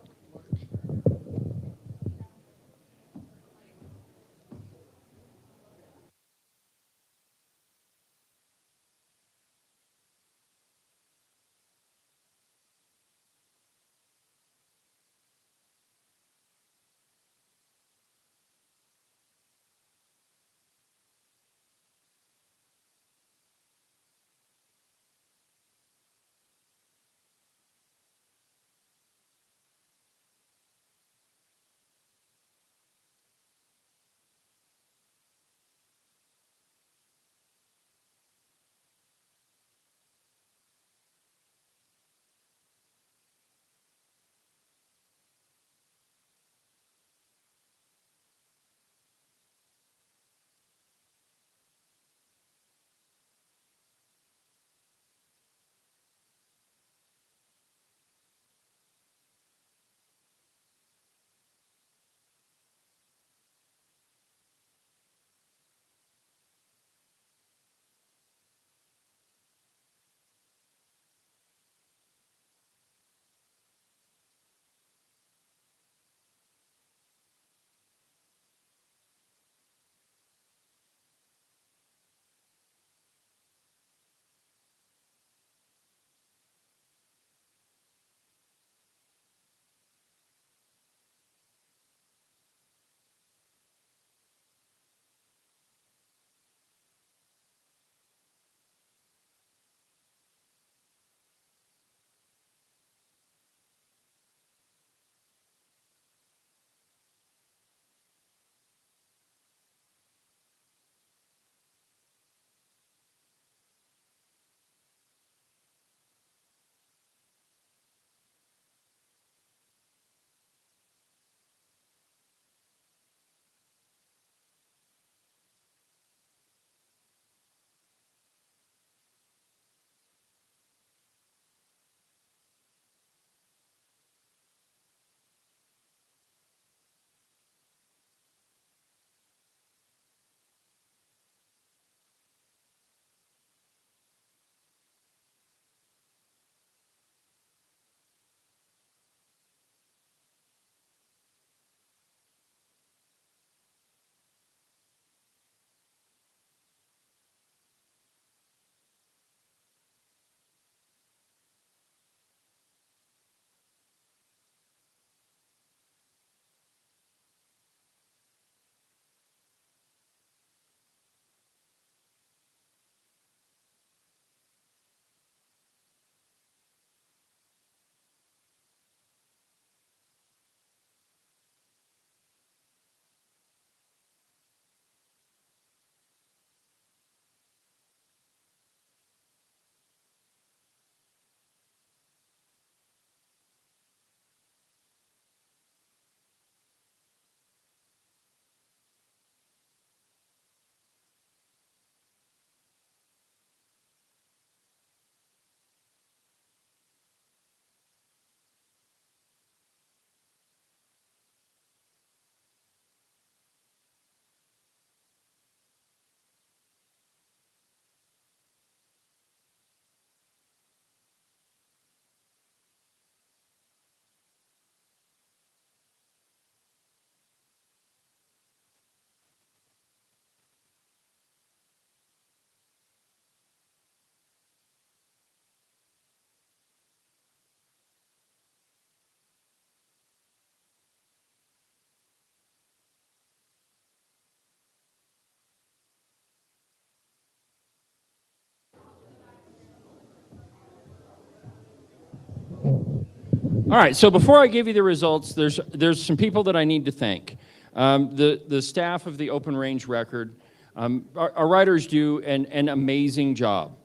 All right, so before I give you the results, there's some people that I need to thank. The staff of the Open Range Record, our writers do an amazing job.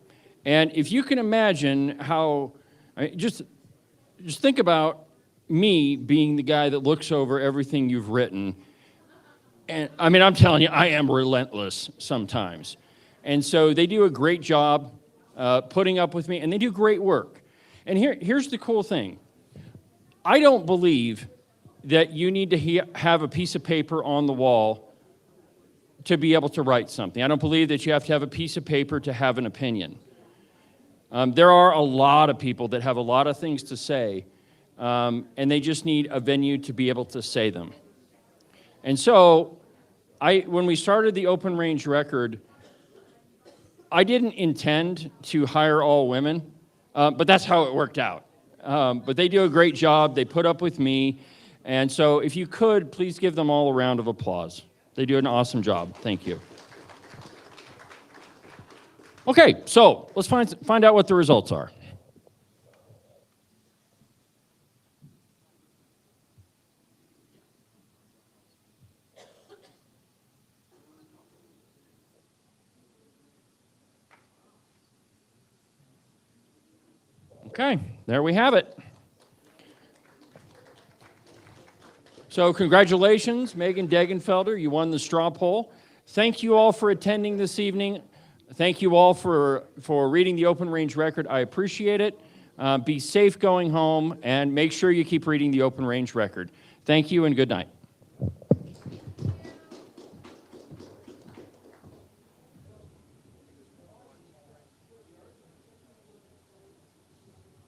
And if you can imagine how, just think about me being the guy that looks over everything you've written. And I mean, I'm telling you, I am relentless sometimes. And so they do a great job putting up with me, and they do great work. And here's the cool thing. I don't believe that you need to have a piece of paper on the wall to be able to write something. I don't believe that you have to have a piece of paper to have an opinion. There are a lot of people that have a lot of things to say, and they just need a venue to be able to say them. And so, when we started the Open Range Record, I didn't intend to hire all women, but that's how it worked out. But they do a great job. They put up with me. And so if you could, please give them all a round of applause. They do an awesome job. Thank you. Okay, so let's find out what the results are. Okay, there we have it. So congratulations, Megan Degenfelder, you won the straw poll. Thank you all for attending this evening. Thank you all for reading the Open Range Record. I appreciate it. Be safe going home, and make sure you keep reading the Open Range Record. Thank you and good night.